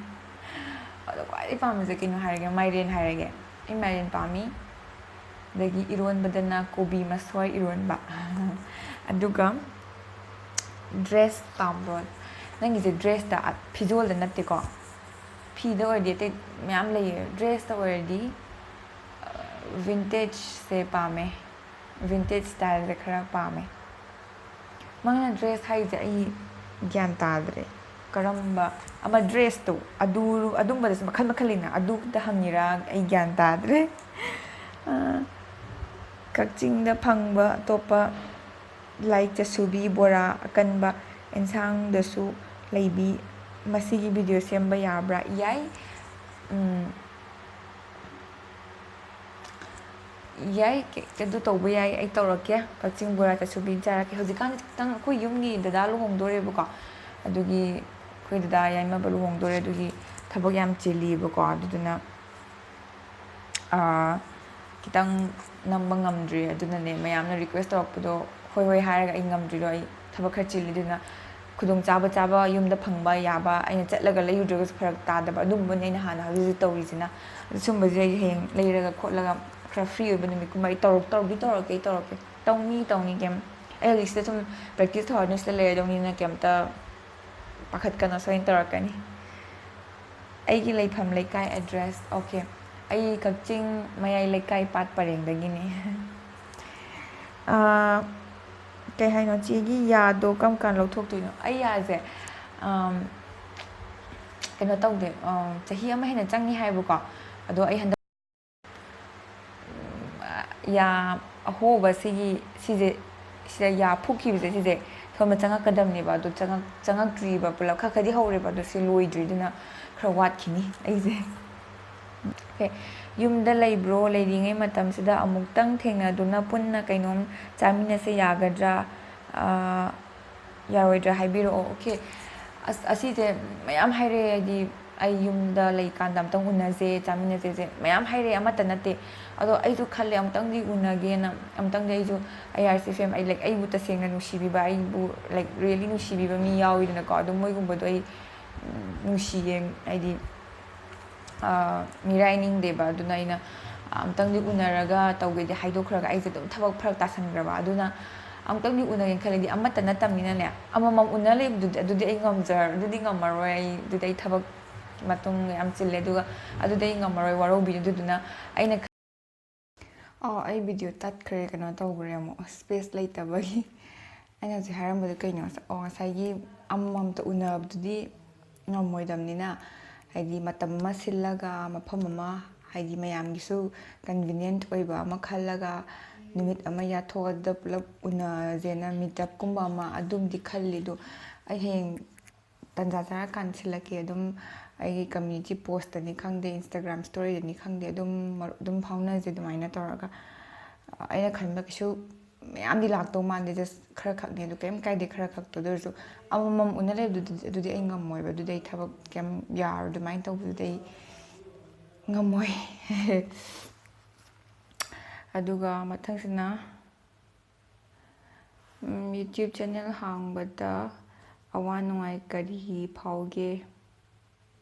ꯑꯗꯣ ꯈ꯭ꯋꯥꯏꯗꯒꯤ ꯄꯥꯝꯕꯁꯦ ꯀꯩꯅꯣ ꯍꯥꯏꯔꯒꯦ ꯃꯥꯏꯔꯦꯟ ꯍꯥꯏꯔꯒꯦ ꯑꯩ ꯃꯥꯏꯔꯦꯟ ꯄꯥꯝꯃꯤ ꯑꯗꯒꯤ ꯏꯔꯣꯟꯕꯗꯅ ꯀꯣꯕꯤ ꯃꯁꯣꯏ ꯏꯔꯣꯟꯕ ꯑꯗꯨꯒ ꯗ꯭ꯔꯦꯁ ꯄꯥꯝꯕ꯭ꯔꯣ ꯅꯪꯒꯤꯁꯦ ꯗ꯭ꯔꯦꯁꯇ ꯐꯤꯖꯣꯜꯗ ꯅꯠꯇꯦꯀꯣ ꯐꯤꯗ ꯑꯣꯏꯔꯗꯤ ꯑꯇꯩ ꯃꯌꯥꯝ ꯂꯩꯌꯦ ꯗ꯭ꯔꯦꯁꯇ ꯑꯣꯏꯔꯗꯤ ꯚꯤꯟꯇꯦꯖꯁꯦ ꯄꯥꯝꯃꯦ ꯚꯤꯟꯇꯦꯖ ꯁ꯭ꯇꯥꯏꯜꯁꯦ ꯈꯔ ꯄꯥꯝꯃꯦ ꯃꯥꯅ ꯗ꯭ꯔꯦꯁ ꯍꯥꯏꯁꯦ ꯑꯩ ꯒ꯭ꯌꯥꯟ ꯇꯥꯗ꯭ꯔꯦ ꯀꯔꯝꯕ ꯑꯃ ꯗ꯭ꯔꯦꯁꯇꯣ ꯑꯗꯨꯝꯕꯗꯁꯨ ꯃꯈꯜ ꯃꯈꯜ ꯂꯩꯅ ꯑꯗꯨꯗ ꯍꯪꯉꯤꯔꯥ ꯑꯩ ꯒ꯭ꯌꯥꯟ ꯇꯥꯗ꯭ꯔꯦ ꯀꯛꯆꯤꯡꯗ ꯐꯪꯕ ꯑꯇꯣꯞꯄ ꯂꯥꯏꯛ ꯆꯥꯁꯨꯕꯤ ꯕꯣꯔꯥ ꯑꯀꯟꯕ ꯑꯦꯟꯁꯥꯡꯗꯁꯨ ꯂꯩꯕꯤ ꯃꯁꯤꯒꯤ ꯚꯤꯗꯤꯑꯣ ꯁꯦꯝꯕ ꯌꯥꯕ꯭ꯔꯥ ꯌꯥꯏ ꯌꯥꯏ ꯑꯗꯨ ꯇꯧꯕ ꯌꯥꯏ ꯑꯩ ꯇꯧꯔꯛꯀꯦ ꯀꯛꯆꯤꯡ ꯕꯣꯔꯥ ꯆꯥꯁꯨꯕꯤ ꯆꯥꯔꯛꯀꯦ ꯍꯧꯖꯤꯛꯀꯥꯟꯗꯤ ꯈꯤꯇꯪ ꯑꯩꯈꯣꯏ ꯌꯨꯝꯒꯤ ꯗꯗꯥ ꯂꯨꯍꯣꯡꯗꯣꯔꯦꯕꯀꯣ ꯑꯗꯨꯒꯤ ꯑꯩꯈꯣꯏ ꯗꯗꯥ ꯌꯥꯏꯃꯕ ꯂꯨꯍꯣꯡꯗꯣꯔꯦ ꯑꯗꯨꯒꯤ ꯊꯕꯛ ꯌꯥꯝ ꯆꯤꯜꯂꯤꯕꯀꯣ ꯑꯗꯨꯗꯨꯅ ꯈꯤꯇꯪ ꯅꯝꯕ ꯉꯝꯗ꯭ꯔꯤ ꯑꯗꯨꯅꯅꯦ ꯃꯌꯥꯝꯅ ꯔꯤꯀ꯭ꯋꯦꯁ ꯇꯧꯔꯛꯄꯗꯣ ꯍꯣꯏ ꯍꯣꯏ ꯍꯥꯏꯔꯒ ꯑꯩ ꯉꯝꯗ꯭ꯔꯤꯗꯣ ꯑꯩ ꯊꯕꯛ ꯈꯔ ꯆꯤꯜꯂꯤ ꯑꯗꯨꯅ ꯈꯨꯗꯣꯡꯆꯥꯕ ꯌꯨꯝꯗ ꯐꯪꯕ ꯌꯥꯕ ꯑꯩꯅ ꯆꯠꯂꯒ ꯂꯩꯔꯨꯗ꯭ꯔꯒꯁꯨ ꯐꯔꯛ ꯇꯥꯗꯕ ꯑꯗꯨꯝꯕꯅꯤ ꯑꯩꯅ ꯍꯥꯟꯅ ꯍꯧꯖꯤꯛ ꯇꯧꯔꯤꯁꯤꯅ ꯁꯨꯝꯕꯁꯦ ꯑꯩ ꯍꯌꯦꯡ ꯂꯩꯔꯒ ꯈꯣꯠꯂꯒ ꯈꯔ ꯐ꯭ꯔꯤ ꯑꯣꯏꯕ ꯅꯨꯃꯤꯠꯀꯨꯝꯕ ꯑꯩ ꯇꯧꯔꯛꯀꯦ ꯇꯧꯅꯤ ꯀꯩꯝ ꯑꯩ ꯍꯧꯖꯤꯛꯁꯤꯗ ꯁꯨꯝ ꯄ꯭ꯔꯦꯛꯇꯤꯁ ꯇꯧꯔꯅꯤ ꯁꯤꯗ ꯂꯩꯔꯗꯧꯅꯤꯅ ꯀꯩꯝꯇ ꯄꯥꯈꯠꯀꯅꯣ ꯁꯣꯏꯅ ꯇꯧꯔꯛꯀꯅꯤ ꯑꯩꯒꯤ ꯂꯩꯐꯝ ꯂꯩꯀꯥꯏ ꯑꯦꯗ꯭ꯔꯦꯁ ꯑꯣꯀꯦ ꯑꯩ ꯀꯛꯆꯤꯡ ꯃꯌꯥꯏ ꯂꯩꯀꯥꯏ ꯄꯥꯠ ꯄꯔꯦꯡꯗꯒꯤꯅꯤ ꯀꯩ ꯍꯥꯏꯅꯣ ꯆꯦꯒꯤ ꯌꯥꯗꯣ ꯀꯔꯝ ꯀꯥꯟ ꯂꯧꯊꯣꯛꯇꯣꯏꯅꯣ ꯑꯩ ꯌꯥꯁꯦ ꯀꯩꯅꯣ ꯇꯧꯗꯦ ꯆꯍꯤ ꯑꯃ ꯍꯦꯟꯅ ꯆꯪꯉꯤ ꯍꯥꯏꯕꯀꯣ ꯑꯗꯣ ꯑꯩ ꯍꯟꯗꯛ ꯌꯥ ꯑꯍꯣꯕ ꯁꯤꯗ ꯌꯥ ꯐꯨꯛꯈꯤꯕꯁꯦ ꯁꯤꯁꯦ ꯁꯣꯝꯗ ꯆꯪꯉꯛꯀꯗꯕꯅꯦꯕ ꯑꯗꯣ ꯆꯪꯉꯛꯇ꯭ꯔꯤꯕ ꯄꯨꯂꯞ ꯈꯔꯗꯤ ꯍꯧꯔꯦꯕ ꯑꯗꯣ ꯁꯤ ꯂꯣꯏꯗ꯭ꯔꯤꯗꯨꯅ ꯈꯔ ꯋꯥꯠꯈꯤꯅꯤ ꯑꯩꯁꯦ ꯌꯨꯝꯗ ꯂꯩꯕ꯭ꯔꯣ ꯂꯩꯔꯤꯉꯩ ꯃꯇꯝꯁꯤꯗ ꯑꯃꯨꯛꯇꯪ ꯊꯦꯡꯅꯗꯨꯅ ꯄꯨꯟꯅ ꯀꯩꯅꯣꯝ ꯆꯥꯃꯤꯟꯅꯁꯦ ꯌꯥꯒꯗ꯭ꯔꯥ ꯌꯥꯔꯣꯏꯗ꯭ꯔꯥ ꯍꯥꯏꯕꯤꯔꯛꯑꯣ ꯑꯣꯀꯦ ꯑꯁꯤꯁꯦ ꯃꯌꯥꯝ ꯍꯥꯏꯔꯛꯑꯦ ꯍꯥꯏꯗꯤ ꯑꯩ ꯌꯨꯝꯗ ꯂꯩꯀꯥꯟꯗ ꯑꯝꯇꯪ ꯎꯅꯁꯦ ꯆꯥꯃꯤꯟꯅꯁꯦ ꯃꯌꯥꯝ ꯍꯥꯏꯔꯛꯑꯦ ꯑꯃꯠꯇ ꯅꯠꯇꯦ ꯑꯗꯣ ꯑꯩꯁꯨ ꯈꯜꯂꯦ ꯑꯃꯨꯛꯇꯪꯗꯤ ꯎꯅꯒꯦꯅ ꯑꯃꯨꯛꯇꯪꯗꯤ ꯑꯩꯁꯨ IRC ꯐꯦꯝ ꯑꯩꯕꯨ ꯇꯁꯦꯡꯅ ꯅꯨꯡꯁꯤꯕꯤꯕ ꯑꯩꯕꯨ ꯔꯤꯌꯦꯂꯤ ꯅꯨꯡꯁꯤꯕꯤꯕ ꯃꯤ ꯌꯥꯎꯋꯤꯗꯅꯀꯣ ꯑꯗꯨꯝ ꯃꯣꯏꯒꯨꯝꯕꯗꯣ ꯑꯩ ꯅꯨꯡꯁꯤꯌꯦ ꯍꯥꯏꯗꯤ ꯃꯤꯔꯥꯏꯅꯤꯡꯗꯦꯕ ꯑꯗꯨꯅ ꯑꯩꯅ ꯑꯃꯨꯛꯇꯪꯗꯤ ꯎꯅꯔꯒ ꯇꯧꯒꯦꯗꯤ ꯍꯥꯏꯗꯣꯛꯈ꯭ꯔꯒ ꯑꯩꯁꯦ ꯑꯗꯨꯝ ꯊꯕꯛ ꯐꯔꯛ ꯇꯥꯁꯟꯈ꯭ꯔꯕ ꯑꯗꯨꯅ ꯑꯃꯨꯛꯇꯪꯗꯤ ꯎꯅꯒꯦꯅ ꯈꯜꯂꯗꯤ ꯑꯃꯠꯇ ꯅꯠꯇꯕꯅꯤꯅꯅꯦ ꯑꯃꯃꯝ ꯎꯅ ꯂꯩꯕꯗꯨꯗꯤ ꯑꯗꯨꯗꯤ ꯑꯩ ꯑꯗꯨꯗꯤ ꯉꯝꯃꯔꯣꯏ ꯑꯗꯨꯗꯤ ꯑꯩ ꯊꯕꯛ ꯃꯇꯨꯡ ꯌꯥꯝ ꯆꯤꯜꯂꯦ ꯑꯗꯨꯒ ꯑꯗꯨꯗꯤ ꯑꯩ ꯉꯝꯃꯔꯣꯏ ꯋꯥꯔꯧꯕꯤꯅꯤ ꯑꯗꯨꯗꯨꯅ ꯑꯩꯅ ꯑꯩ ꯚꯤꯗꯤꯑꯣ ꯇꯠꯈ꯭ꯔꯦ ꯀꯩꯅꯣ ꯇꯧꯈ꯭ꯔꯦ ꯑꯃꯨꯛ ꯁ꯭ꯄꯦꯁ ꯂꯩꯇꯕꯒꯤ ꯑꯩꯅ ꯍꯧꯖꯤꯛ ꯍꯥꯏꯔꯝꯕꯗꯣ ꯀꯩꯅꯣ ꯉꯁꯥꯏꯒꯤ ꯑꯃꯃꯝꯇ ꯎꯅꯕꯗꯨꯗꯤ ꯉꯝꯃꯣꯏꯗꯕꯅꯤ나 ꯍꯥꯏꯗꯤ ꯃꯇꯝ ꯑꯃ ꯁꯤꯜꯂꯒ ꯃꯐꯝ ꯑꯃ ꯍꯥꯏꯗꯤ ꯃꯌꯥꯝꯒꯤꯁꯨ ꯀꯟꯚꯤꯅꯤꯌꯦꯟꯠ ꯑꯣꯏꯕ ꯑꯃ ꯈꯜꯂꯒ ꯅꯨꯃꯤꯠ ꯑꯃ ꯌꯥꯊꯣꯛꯑꯒ ꯄꯨꯂꯞ ꯎꯅꯖꯦꯅ ꯃꯤꯇꯞꯀꯨꯝꯕ ꯑꯃ ꯑꯗꯨꯝꯗꯤ ꯈꯜꯂꯤ ꯑꯗꯣ ꯑꯩ ꯍꯌꯦꯡ ꯇꯟꯖꯥ ꯆꯥꯔꯀꯥꯟꯗ ꯁꯤꯜꯂꯛꯀꯦ ꯑꯗꯨꯝ ꯑꯩꯒꯤ ꯀꯝꯃ꯭ꯌꯨꯅꯤꯇꯤ ꯄꯣꯁꯇꯅꯤ ꯈꯪꯗꯦ ꯏꯟꯁꯇꯥꯒ꯭ꯔꯥꯝ ꯁ꯭ꯇꯣꯔꯤꯗꯅꯤ ꯈꯪꯗꯦ ꯑꯗꯨꯝ ꯐꯥꯎꯅꯁꯦ ꯑꯗꯨꯃꯥꯏꯅ ꯇꯧꯔꯒ ꯑꯩꯅ ꯈꯟꯕ ꯀꯩꯁꯨ ꯃꯌꯥꯝꯗꯤ ꯂꯥꯛꯇꯧ ꯃꯥꯟꯗꯦ ꯖꯁ ꯈꯔ ꯈꯛꯅꯤ ꯑꯗꯨ ꯀꯩꯝ ꯀꯥꯏꯗꯦ ꯈꯔ ꯈꯛꯇꯣ ꯑꯗꯨ ꯑꯣꯏꯔꯁꯨ ꯑꯃꯃꯝ ꯎꯅ ꯂꯩꯕꯗꯨꯗꯤ ꯑꯗꯨꯗꯤ ꯑꯩ ꯉꯝꯃꯣꯏꯕ ꯑꯗꯨꯗꯤ ꯑꯩ ꯊꯕꯛ ꯀꯩꯝ ꯌꯥꯔꯣꯏ ꯑꯗꯨꯃꯥꯏꯅ ꯇꯧꯕꯗꯨꯗꯤ ꯑꯩ ꯉꯝꯃꯣꯏ ꯑꯗꯨꯒ ꯃꯊꯪꯁꯤꯅ ꯌꯨꯇ꯭ꯌꯨꯕ ꯆꯦꯅꯦꯜ ꯍꯥꯡꯕꯗ ꯑꯋꯥ ꯅꯨꯡꯉꯥꯏ ꯀꯔꯤ ꯐꯥꯎꯒꯦ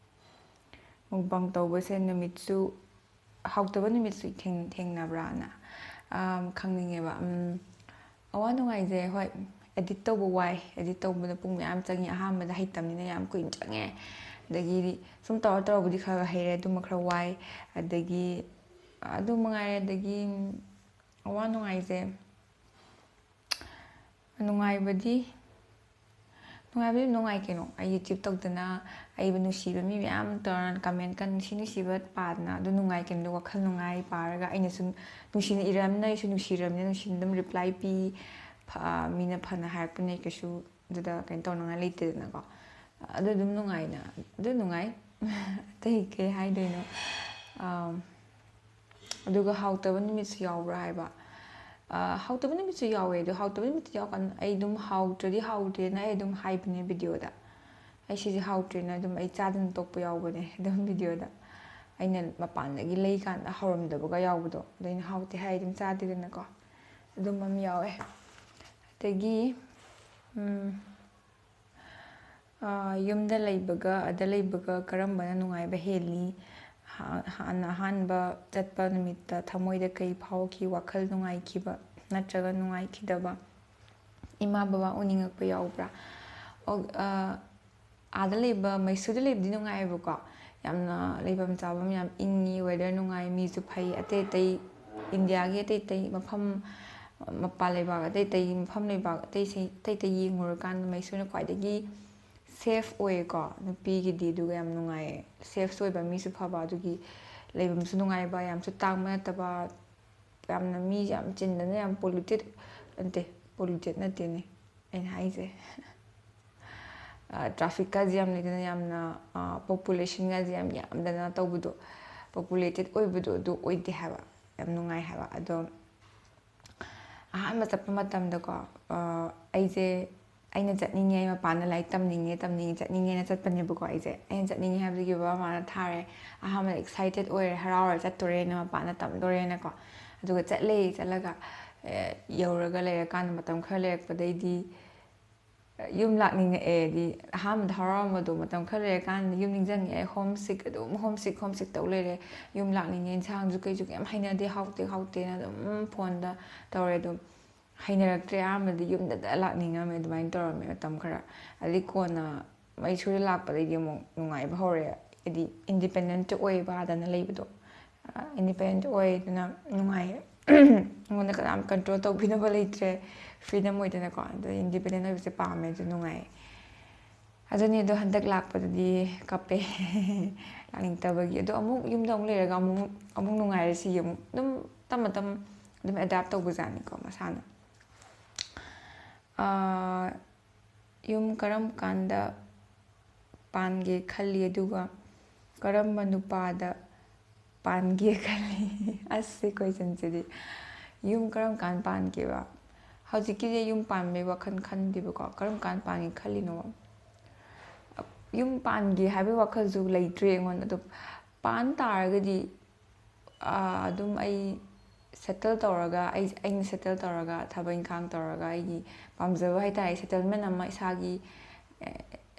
ꯃꯨꯛꯕꯥꯡ ꯇꯧꯕꯁꯦ ꯅꯨꯃꯤꯠꯁꯨ ꯍꯥꯎꯇꯕ ꯅꯨꯃꯤꯠꯁꯨ ꯊꯦꯡꯅꯕ꯭ꯔꯥꯅ ꯈꯪꯅꯤꯡꯉꯦꯕ ꯑꯋꯥ ꯅꯨꯡꯉꯥꯏꯁꯦ ꯍꯣꯏ ꯑꯦꯗꯤꯠ ꯇꯧꯕ ꯋꯥꯏ ꯑꯦꯗꯤꯠ ꯇꯧꯕꯗ ꯄꯨꯡ ꯃꯌꯥꯝ ꯆꯪꯉꯤ ꯑꯍꯥꯟꯕꯗ ꯍꯩꯇꯕꯅꯤꯅ ꯌꯥꯝ ꯀꯨꯏꯅ ꯆꯪꯉꯦ ꯑꯗꯒꯤꯗꯤ ꯁꯨꯝ ꯇꯧꯔꯕꯨꯗꯤ ꯈꯔ ꯍꯩꯔꯦ ꯑꯗꯨꯃ ꯈꯔ ꯋꯥꯏ ꯑꯗꯒꯤ ꯑꯗꯨ ꯃꯉꯥꯏꯔꯦ ꯑꯗꯒꯤ ꯑꯋꯥ ꯅꯨꯡꯉꯥꯏꯁꯦ ꯅꯨꯡꯉꯥꯏꯕꯗꯤ ꯅꯨꯡꯉꯥꯏ ꯀꯩꯅꯣ ꯑꯩ ꯌꯨꯇ꯭ꯌꯨꯕ ꯇꯧꯗꯅ ꯑꯩꯕꯨ ꯅꯨꯡꯁꯤꯕ ꯃꯤ ꯃꯌꯥꯝ ꯇꯧꯔ ꯀꯃꯦꯟ ꯅꯨꯡꯁꯤꯕ ꯄꯥꯗꯅ ꯑꯗꯨ ꯅꯨꯡꯉꯥꯏ ꯀꯩꯅꯣ ꯋꯥꯈꯜ ꯅꯨꯡꯉꯥꯏ ꯄꯥꯔꯒ ꯑꯩꯅꯁꯨ ꯅꯨꯡꯁꯤꯅ ꯏꯔꯝꯅꯤꯅ ꯑꯩꯁꯨ ꯅꯨꯡꯁꯤꯔꯕꯅꯤꯅ ꯅꯨꯡꯁꯤꯅ ꯑꯗꯨꯝ ꯔꯤꯄ꯭ꯂꯥꯏ ꯄꯤ ꯃꯤꯅ ꯐꯅ ꯍꯥꯏꯔꯛꯄꯅꯦ ꯀꯩꯁꯨ ꯑꯗꯨꯗ ꯀꯩꯅꯣ ꯇꯧꯅꯤꯡꯉꯥꯏ ꯂꯩꯇꯦꯗꯅꯀꯣ ꯑꯗꯨ ꯑꯗꯨꯝ ꯅꯨꯡꯉꯥꯏꯅ ꯑꯗꯨ ꯅꯨꯡꯉꯥꯏ ꯑꯇꯩ ꯀꯩ ꯍꯥꯏꯗꯣꯏꯅꯣ ꯑꯗꯨꯒ ꯍꯥꯎꯇꯕ ꯅꯨꯃꯤꯠꯁꯨ ꯌꯥꯎꯕ꯭ꯔꯥ ꯍꯥꯏꯕ ꯍꯥꯎꯇꯕ ꯅꯨꯃꯤꯠꯁꯨ ꯌꯥꯎꯋꯦ ꯑꯗꯣ ꯍꯥꯎꯇꯕ ꯅꯨꯃꯤꯠꯇ ꯌꯥꯎꯔꯀꯥꯟꯗ ꯑꯩ ꯑꯗꯨꯝ ꯍꯥꯎꯇ꯭ꯔꯗꯤ ꯍꯥꯎꯇ꯭ꯔꯦꯅ ꯑꯩ ꯑꯗꯨꯝ ꯍꯥꯏꯕꯅꯦ ꯚꯤꯗꯤꯑꯣꯗ ꯑꯩ ꯁꯤꯁꯦ ꯍꯥꯎꯇ꯭ꯔꯦꯅ ꯑꯗꯨꯝ ꯑꯩ ꯆꯥꯗꯅ ꯇꯣꯛꯄ ꯌꯥꯎꯕꯅꯦ ꯑꯗꯨꯝ ꯚꯤꯗꯤꯑꯣꯗ ꯑꯩꯅ ꯃꯄꯥꯟꯗꯒꯤ ꯂꯩꯀꯥꯟꯗ ꯍꯥꯎꯔꯝꯗꯕꯒ ꯌꯥꯎꯕꯗꯣ ꯑꯗꯣ ꯑꯩꯅ ꯍꯥꯎꯇꯦ ꯍꯥꯏ ꯑꯗꯨꯝ ꯆꯥꯗꯦꯗꯅꯀꯣ ꯑꯗꯨꯝꯕ ꯑꯃ ꯌꯥꯎꯋꯦ ꯑꯗꯒꯤ ꯌꯨꯝꯗ ꯂꯩꯕꯒ ꯑꯗ ꯂꯩꯕꯒ ꯀꯔꯝꯕꯅ ꯅꯨꯡꯉꯥꯏꯕ ꯍꯦꯜꯂꯤ ꯑꯍꯥꯟꯕ ꯆꯠꯄ ꯅꯨꯃꯤꯠꯇ ꯊꯃꯣꯏꯗ ꯀꯩ ꯐꯥꯎꯈꯤ ꯋꯥꯈꯜ ꯅꯨꯡꯉꯥꯏꯈꯤꯕ ꯅꯠꯇ꯭ꯔꯒ ꯅꯨꯡꯉꯥꯏꯈꯤꯗꯕ ꯏꯃꯥ ꯕꯕꯥ ꯎꯅꯤꯡꯉꯛꯄ ꯌꯥꯎꯕ꯭ꯔꯥ ꯑꯥꯗ ꯂꯩꯕ ꯃꯩꯁꯨꯔꯗ ꯂꯩꯕꯗꯤ ꯅꯨꯡꯉꯥꯏꯌꯦꯕꯀꯣ ꯌꯥꯝꯅ ꯂꯩꯐꯝ ꯆꯥꯐꯝ ꯌꯥꯝ ꯏꯪꯉꯤ ꯋꯦꯗꯔ ꯅꯨꯡꯉꯥꯏ ꯃꯤꯁꯨ ꯐꯩ ꯑꯇꯩ ꯑꯇꯩ ꯏꯟꯗꯤꯌꯥꯒꯤ ꯑꯇꯩ ꯑꯇꯩ ꯃꯐꯝ ꯃꯄꯥꯟ ꯂꯩꯕꯥꯛ ꯑꯇꯩ ꯑꯇꯩ ꯃꯐꯝ ꯂꯩꯕꯥꯛ ꯑꯇꯩ ꯌꯦꯡꯉꯨꯔꯀꯥꯟꯗ ꯃꯩꯁꯨꯔꯅ ꯈ꯭ꯋꯥꯏꯗꯒꯤ ꯁꯦꯐ ꯑꯣꯏꯌꯦꯀꯣ ꯅꯨꯄꯤꯒꯤꯗꯤ ꯑꯗꯨꯒ ꯌꯥꯝ ꯅꯨꯡꯉꯥꯏꯌꯦ ꯁꯦꯐꯁꯨ ꯑꯣꯏꯕ ꯃꯤꯁꯨ ꯐꯕ ꯑꯗꯨꯒꯤ ꯂꯩꯐꯝꯁꯨ ꯅꯨꯡꯉꯥꯏꯕ ꯌꯥꯝꯁꯨ ꯇꯥꯡꯕ ꯅꯠꯇꯕ ꯌꯥꯝꯅ ꯃꯤꯁꯦ ꯌꯥꯝ ꯆꯤꯟꯗꯅ ꯌꯥꯝ ꯄꯣꯂꯨꯇꯦꯠ ꯅꯠꯇꯦꯅꯦ ꯑꯩꯅ ꯍꯥꯏꯁꯦ ꯇ꯭ꯔꯥꯐꯤꯛꯀꯁꯦ ꯌꯥꯝ ꯂꯩꯗꯅ ꯌꯥꯝꯅ ꯄꯣꯄꯨꯂꯦꯁꯟꯒꯁꯦ ꯌꯥꯝ ꯌꯥꯝꯗꯅ ꯇꯧꯕꯗꯣ ꯄꯣꯄꯨꯂꯦꯇꯦꯠ ꯑꯣꯏꯕꯗꯣ ꯑꯗꯨ ꯑꯣꯏꯗꯦ ꯍꯥꯏꯕ ꯌꯥꯝ ꯅꯨꯡꯉꯥꯏ ꯍꯥꯏꯕ ꯑꯗꯣ ꯑꯍꯥꯟꯕ ꯆꯠꯄ ꯃꯇꯝꯗꯀꯣ ꯑꯩꯅ ꯆꯠꯅꯤꯡꯉꯦ ꯑꯩ ꯃꯄꯥꯟꯗ ꯂꯥꯏꯔꯤꯛ ꯇꯝꯅꯤꯡꯉꯦ ꯆꯠꯅꯤꯡꯉꯦꯅ ꯆꯠꯄꯅꯦꯕꯀꯣ ꯑꯩꯅ ꯆꯠꯅꯤꯡꯉꯦ ꯍꯥꯏꯕꯗꯒꯤ ꯕꯕꯥ ꯃꯃꯥꯅ ꯊꯥꯔꯦ ꯑꯍꯥꯟꯕꯗ ꯑꯦꯛꯁꯥꯏꯇꯦꯠ ꯑꯣꯏꯔꯦ ꯍꯔꯥꯎꯔ ꯆꯠꯇꯣꯔꯦꯅ ꯃꯄꯥꯟꯗ ꯇꯝꯗꯣꯔꯦꯅꯀꯣ ꯑꯗꯨꯒ ꯆꯠꯂꯒ ꯌꯧꯔꯒ ꯂꯩꯔꯀꯥꯟꯗ ꯃꯇꯝ ꯈꯔ ꯂꯩꯔꯛꯄꯗꯩꯗꯤ ꯌꯨꯝ ꯂꯥꯛꯅꯤꯡꯉꯛꯑꯦꯗꯤ ꯑꯍꯥꯟꯕꯗ ꯍꯔꯥꯎꯔꯝꯕꯗꯣ ꯃꯇꯝ ꯈꯔ ꯂꯩꯔꯀꯥꯟꯗ ꯌꯨꯝ ꯅꯤꯡꯁꯤꯡꯉꯛꯑꯦ ꯍꯣꯝꯁꯤꯛ ꯇꯧ ꯂꯩꯔꯦ ꯌꯨꯝ ꯂꯥꯛꯅꯤꯡꯉꯦ ꯏꯟꯁꯥꯡꯁꯨ ꯀꯩꯁꯨ ꯀꯩꯝ ꯍꯩꯅꯗꯦ ꯍꯥꯎꯇꯦꯅ ꯑꯗꯨꯝ ꯐꯣꯟꯗ ꯇꯧꯔꯦ ꯑꯗꯨꯝ ꯍꯩꯅꯔꯛꯇ꯭ꯔꯦ ꯑꯍꯥꯟꯕꯗꯤ ꯌꯨꯝꯗ ꯂꯥꯛꯅꯤꯡꯉꯝꯃꯦ ꯑꯗꯨꯃꯥꯏꯅ ꯇꯧꯔꯝꯃꯦ ꯃꯇꯝ ꯈꯔ ꯑꯗꯩ ꯀꯣꯟꯅ ꯃꯩꯁꯨꯔꯗ ꯂꯥꯛꯄꯗꯩꯗꯤ ꯑꯃꯨꯛ ꯅꯨꯡꯉꯥꯏꯕ ꯍꯧꯔꯛꯑꯦ ꯍꯥꯏꯗꯤ ꯏꯟꯗꯤꯄꯦꯟꯗꯦꯟꯠ ꯑꯣꯏꯕ ꯑꯗꯅ ꯂꯩꯕꯗꯣ ꯏꯟꯗꯤꯄꯦꯟꯗꯦꯟꯠ ꯑꯣꯏꯗꯅ ꯅꯨꯡꯉꯥꯏꯌꯦ ꯑꯩꯉꯣꯟꯗ ꯀꯅꯥꯝ ꯀꯟꯇ꯭ꯔꯣꯜ ꯇꯧꯕꯤꯅꯕ ꯂꯩꯇ꯭ꯔꯦ ꯐ꯭ꯔꯤꯗꯝ ꯑꯣꯏꯗꯅꯀꯣ ꯑꯗꯣ ꯏꯟꯗꯤꯄꯦꯟꯗꯦꯟꯠ ꯑꯣꯏꯕꯁꯦ ꯄꯥꯝꯃꯦ ꯑꯗꯨ ꯅꯨꯡꯉꯥꯏꯌꯦ ꯑꯗꯨꯅꯤ ꯑꯗꯣ ꯍꯟꯗꯛ ꯂꯥꯛꯄꯗꯗꯤ ꯀꯞꯄꯦ ꯂꯥꯛꯅꯤꯡꯗꯕꯒꯤ ꯑꯗꯣ ꯑꯃꯨꯛ ꯌꯨꯝꯗ ꯑꯃꯨꯛ ꯂꯩꯔꯒ ꯑꯃꯨꯛ ꯅꯨꯡꯉꯥꯏꯔꯦ ꯁꯤꯒꯤ ꯑꯃꯨꯛ ꯑꯗꯨꯝ ꯇꯞꯅ ꯑꯗꯨꯝ ꯑꯦꯗꯥꯞ ꯇꯧꯕꯖꯥꯠꯅꯤꯀꯣ ꯃꯁꯥꯅ ꯌꯨꯝ ꯀꯔꯝ ꯀꯥꯟꯗ ꯄꯥꯟꯒꯦ ꯈꯜꯂꯤ ꯑꯗꯨꯒ ꯀꯔꯝꯕ ꯅꯨꯄꯥꯗ ꯄꯥꯟꯒꯦ ꯈꯜꯂꯤ ꯑꯁ ꯁꯤ ꯀꯣꯏꯁꯟꯁꯤꯗꯤ ꯌꯨꯝ ꯀꯔꯝ ꯀꯥꯟ ꯄꯥꯟꯒꯦꯕ ꯍꯧꯖꯤꯛꯀꯤꯗꯤ ꯌꯨꯝ ꯄꯥꯟꯕꯩ ꯋꯥꯈꯜ ꯈꯟꯗꯦꯕꯀꯣ ꯀꯔꯝ ꯀꯥꯟ ꯄꯥꯟꯒꯦ ꯈꯜꯂꯤꯅꯣ ꯌꯨم ꯄꯥꯟꯒꯦ ꯍꯥꯏꯕꯒꯤ ꯋꯥꯈꯜꯁꯨ ꯂꯩꯇ꯭ꯔꯦ ꯑꯩꯉꯣꯟꯗ ꯑꯗꯨꯝ ꯄꯥꯟ ꯇꯥꯔꯒꯗꯤ ꯑꯗꯨꯝ ꯑꯩ ꯁꯦꯇꯜ ꯇꯧꯔꯒ ꯑꯩꯅ ꯁꯦꯇꯜ ꯇꯧꯔꯒ ꯊꯕꯛ ꯏꯪꯈꯥꯡ ꯇꯧꯔꯒ ꯑꯩꯒꯤ ꯄꯥꯝꯖꯕ ꯍꯥꯏꯇꯥꯔꯦ ꯁꯦꯇꯜꯃꯦꯟ ꯑꯃ ꯏꯁꯥꯒꯤ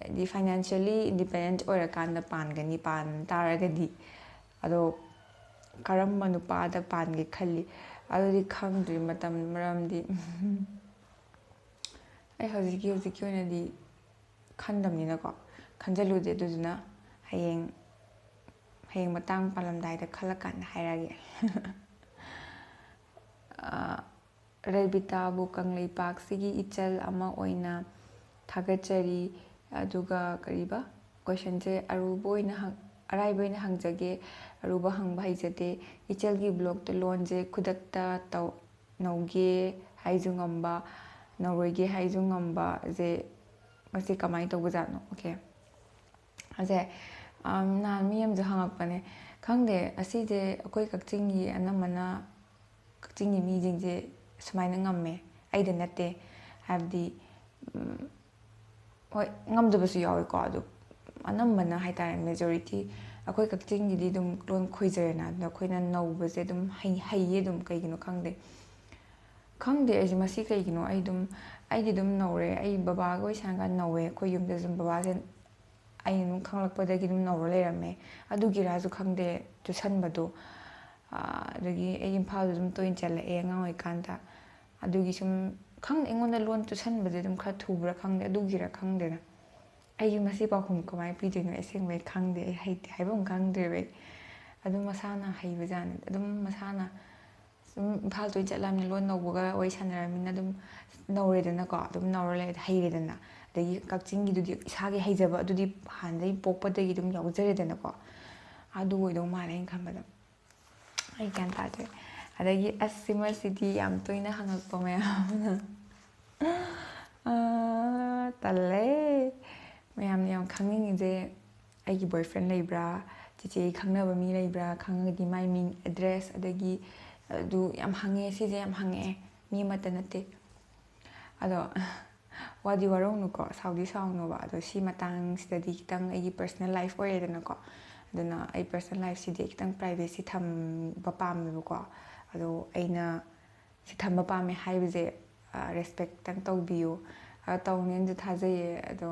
ꯍꯥꯏꯗꯤ ꯐꯥꯏꯅꯥꯟꯁꯤꯌꯦꯜꯂꯤ ꯏꯟꯗꯤꯄꯦꯟꯗꯦꯟꯠ ꯑꯣꯏꯔꯀꯥꯟꯗ ꯄꯥꯟꯒꯅꯤ ꯄꯥꯟ ꯇꯥꯔꯒꯗꯤ ꯑꯗꯣ ꯀꯔꯝꯕ ꯅꯨꯄꯥꯗ ꯄꯥꯟꯒꯦ ꯈꯜꯂꯤ ꯑꯗꯨꯗꯤ ꯈꯪꯗ꯭ꯔꯤ ꯃꯔꯝꯗꯤ ꯑꯩ ꯍꯧꯖꯤꯛꯀꯤ ꯑꯣꯏꯅꯗꯤ ꯈꯟꯗꯕꯅꯤꯅꯀꯣ ꯈꯟꯖꯤꯜꯂꯨꯗꯦ ꯑꯗꯨꯗꯨꯅ ꯍꯌꯦꯡ ꯃꯇꯥꯡ ꯄꯥꯜꯂꯝꯗꯥꯏꯗ ꯈꯜꯂꯀꯥꯟꯗ ꯍꯥꯏꯔꯛꯑꯒꯦ ꯔꯕꯤꯇꯥꯕꯨ ꯀꯪꯂꯩꯄꯥꯛꯁꯤꯒꯤ ꯏꯆꯜ ꯑꯃ ꯑꯣꯏꯅ ꯊꯥꯒꯠꯆꯔꯤ ꯑꯗꯨꯒ ꯀꯔꯤꯕ ꯀꯣꯏꯁꯟꯁꯦ ꯑꯔꯥꯏꯕ ꯑꯣꯏꯅ ꯍꯪꯖꯒꯦ ꯑꯔꯨꯕ ꯍꯪꯕ ꯍꯩꯖꯗꯦ ꯏꯆꯜꯒꯤ ꯕ꯭ꯂꯣꯛꯇ ꯂꯣꯟꯁꯦ ꯈꯨꯗꯛꯇ ꯅꯧꯒꯦ ꯍꯥꯏꯁꯨ ꯉꯝꯕ ꯅꯧꯔꯣꯏꯒꯦ ꯍꯥꯏꯁꯨ ꯉꯝꯕꯁꯦ ꯃꯁꯤ ꯀꯃꯥꯏꯅ ꯇꯧꯕꯖꯥꯠꯅꯣ ꯑꯣꯀꯦ ꯑꯁꯦ ꯅꯍꯥꯟ ꯃꯤ ꯑꯃꯁꯨ ꯍꯪꯉꯛꯄꯅꯦ ꯈꯪꯗꯦ ꯑꯁꯤꯁꯦ ꯑꯩꯈꯣꯏ ꯀꯛꯆꯤꯡꯒꯤ ꯑꯅꯝꯕꯅ ꯀꯛꯆꯤꯡꯒꯤ ꯃꯤꯁꯤꯡꯁꯦ ꯁꯨꯃꯥꯏꯅ ꯉꯝꯃꯦ ꯑꯩꯗ ꯅꯠꯇꯦ ꯍꯥꯏꯕꯗꯤ ꯍꯣꯏ ꯉꯝꯗꯕꯁꯨ ꯌꯥꯎꯋꯦꯀꯣ ꯑꯗꯨ ꯑꯅꯝꯕꯅ ꯍꯥꯏꯇꯥꯔꯦ ꯃꯦꯖꯣꯔꯤꯇꯤ ꯑꯩꯈꯣꯏ ꯀꯛꯆꯤꯡꯒꯤꯗꯤ ꯑꯗꯨꯝ ꯂꯣꯟ ꯈꯣꯏꯖꯔꯦꯅ ꯑꯗꯨꯅ ꯑꯩꯈꯣꯏꯅ ꯅꯧꯕꯁꯦ ꯑꯗꯨꯝ ꯍꯩꯌꯦ ꯑꯗꯨꯝ ꯀꯩꯒꯤꯅꯣ ꯈꯪꯗꯦ ꯑꯩꯁꯦ ꯃꯁꯤ ꯀꯩꯒꯤꯅꯣ ꯑꯩꯗꯤ ꯑꯗꯨꯝ ꯅꯧꯔꯦ ꯑꯩ ꯕꯕꯥꯒ ꯋꯥꯔꯤ ꯁꯥꯟꯅꯀꯥꯟꯗ ꯅꯧꯋꯦ ꯑꯩꯈꯣꯏ ꯌꯨꯝꯗꯁꯨ ꯕꯕꯥꯁꯦ ꯑꯩꯅ ꯑꯗꯨꯝ ꯈꯪꯂꯛꯄꯗꯒꯤ ꯑꯗꯨꯝ ꯅꯧꯔ ꯂꯩꯔꯝꯃꯦ ꯑꯗꯨꯒꯤꯔꯥꯁꯨ ꯈꯪꯗꯦ ꯆꯨꯁꯟꯕꯗꯣ ꯑꯗꯒꯤ ꯑꯩ ꯏꯝꯐꯥꯜꯗ ꯑꯗꯨꯝ ꯇꯣꯏꯅ ꯆꯠꯂꯛꯑꯦ ꯑꯉꯥꯡ ꯑꯣꯏꯔꯤꯀꯥꯟꯗ ꯑꯗꯨꯒꯤ ꯁꯨꯝ ꯈꯪꯗꯦ ꯑꯩꯉꯣꯟꯗ ꯂꯣꯟ ꯆꯨꯁꯟꯕꯁꯦ ꯑꯗꯨꯝ ꯈꯔ ꯊꯨꯕ꯭ꯔꯥ ꯈꯪꯗꯦ ꯑꯗꯨꯒꯤꯔꯥ ꯈꯪꯗꯦꯅ ꯑꯩꯒꯤ ꯃꯁꯤ ꯄꯥꯎꯈꯨꯝ ꯀꯃꯥꯏꯅ ꯄꯤꯗꯣꯏꯅꯣ ꯑꯁꯦꯡꯕꯩ ꯈꯪꯗꯦ ꯑꯩ ꯍꯩꯇꯦ ꯍꯥꯏꯕꯝ ꯈꯪꯗ꯭ꯔꯦꯕ ꯑꯩ ꯑꯗꯨꯝ ꯃꯁꯥꯅ ꯍꯩꯕꯖꯥꯠꯅꯤ ꯑꯗꯨꯝ ꯃꯁꯥꯅ ꯁꯨꯝ ꯏꯝꯐꯥꯜ ꯇꯣꯏꯅ ꯆꯠꯂꯕꯅꯤꯅ ꯂꯣꯟ ꯅꯧꯕꯒ ꯋꯥꯔꯤ ꯁꯥꯟꯅꯔꯕꯅꯤꯅ ꯑꯗꯨꯝ ꯅꯧꯔꯦꯗꯅꯀꯣ ꯑꯗꯨꯝ ꯅꯧꯔ ꯂꯩꯔꯗꯤ ꯍꯩꯔꯦꯗꯅ ꯑꯗꯒꯤ ꯀꯛꯆꯤꯡꯒꯤꯗꯨꯗꯤ ꯏꯁꯥꯒꯤ ꯍꯩꯖꯕ ꯑꯗꯨꯗꯤ ꯍꯥꯟꯅꯗꯒꯤ ꯄꯣꯛꯄꯗꯒꯤ ꯑꯗꯨꯝ ꯌꯥꯎꯖꯔꯦꯗꯅꯀꯣ ꯑꯗꯨ ꯑꯣꯏꯗꯧ ꯃꯥꯜꯂꯦ ꯑꯩꯅ ꯈꯟꯕꯗ ꯑꯩ ꯒ꯭ꯌꯥꯟ ꯇꯥꯗ꯭ꯔꯦ ꯑꯗꯒꯤ ꯑꯁ ꯁꯤꯃꯁꯤꯗꯤ ꯌꯥꯝ ꯇꯣꯏꯅ ꯍꯪꯉꯛꯄ ꯃꯌꯥꯝꯅ ꯇꯜꯂꯦ ꯃꯌꯥꯝꯅ ꯌꯥꯝ ꯈꯪꯅꯤꯡꯉꯤꯁꯦ ꯑꯩꯒꯤ ꯕꯣꯏ ꯐ꯭ꯔꯦꯟ ꯂꯩꯕ꯭ꯔꯥ ꯆꯤꯆꯦꯒꯤ ꯈꯪꯅꯕ ꯃꯤ ꯂꯩꯕ꯭ꯔꯥ ꯈꯪꯉꯒꯗꯤ ꯃꯥꯏ ꯃꯤꯡ ꯑꯦꯗ꯭ꯔꯦꯁ ꯑꯗꯒꯤ ꯑꯗꯨ ꯌꯥꯝ ꯍꯪꯉꯦ ꯁꯤꯁꯦ ꯌꯥꯝ ꯍꯪꯉꯛꯑꯦ ꯃꯤ ꯑꯃꯠꯇ ꯅꯠꯇꯦ ꯑꯗꯣ ꯋꯥꯗꯤ ꯋꯥꯔꯧꯅꯨꯀꯣ ꯁꯥꯎꯗꯤ ꯁꯥꯎꯅꯨꯕ ꯑꯗꯣ ꯁꯤ ꯃꯇꯥꯡꯁꯤꯗꯗꯤ ꯈꯤꯇꯪ ꯑꯩꯒꯤ ꯄꯔꯁꯣꯅꯦꯜ ꯂꯥꯏꯐ ꯑꯣꯏꯔꯦꯗꯅꯀꯣ ꯑꯗꯨꯅ ꯑꯩ ꯄꯔꯁꯣꯅꯦꯜ ꯂꯥꯏꯐꯁꯤꯗꯤ ꯈꯤꯇꯪ ꯄ꯭ꯔꯥꯏꯚꯦꯁꯤ ꯊꯝꯕ ꯄꯥꯝꯃꯦꯕꯀꯣ ꯑꯗꯣ ꯑꯩꯅ ꯁꯤ ꯊꯝꯕ ꯄꯥꯝꯃꯦ ꯍꯥꯏꯕꯁꯦ ꯔꯦꯁꯄꯦꯛ ꯈꯤꯇꯪ ꯇꯧꯕꯤꯌꯨ ꯇꯧꯅꯦꯅꯁꯨ ꯊꯥꯖꯩꯌꯦ ꯑꯗꯣ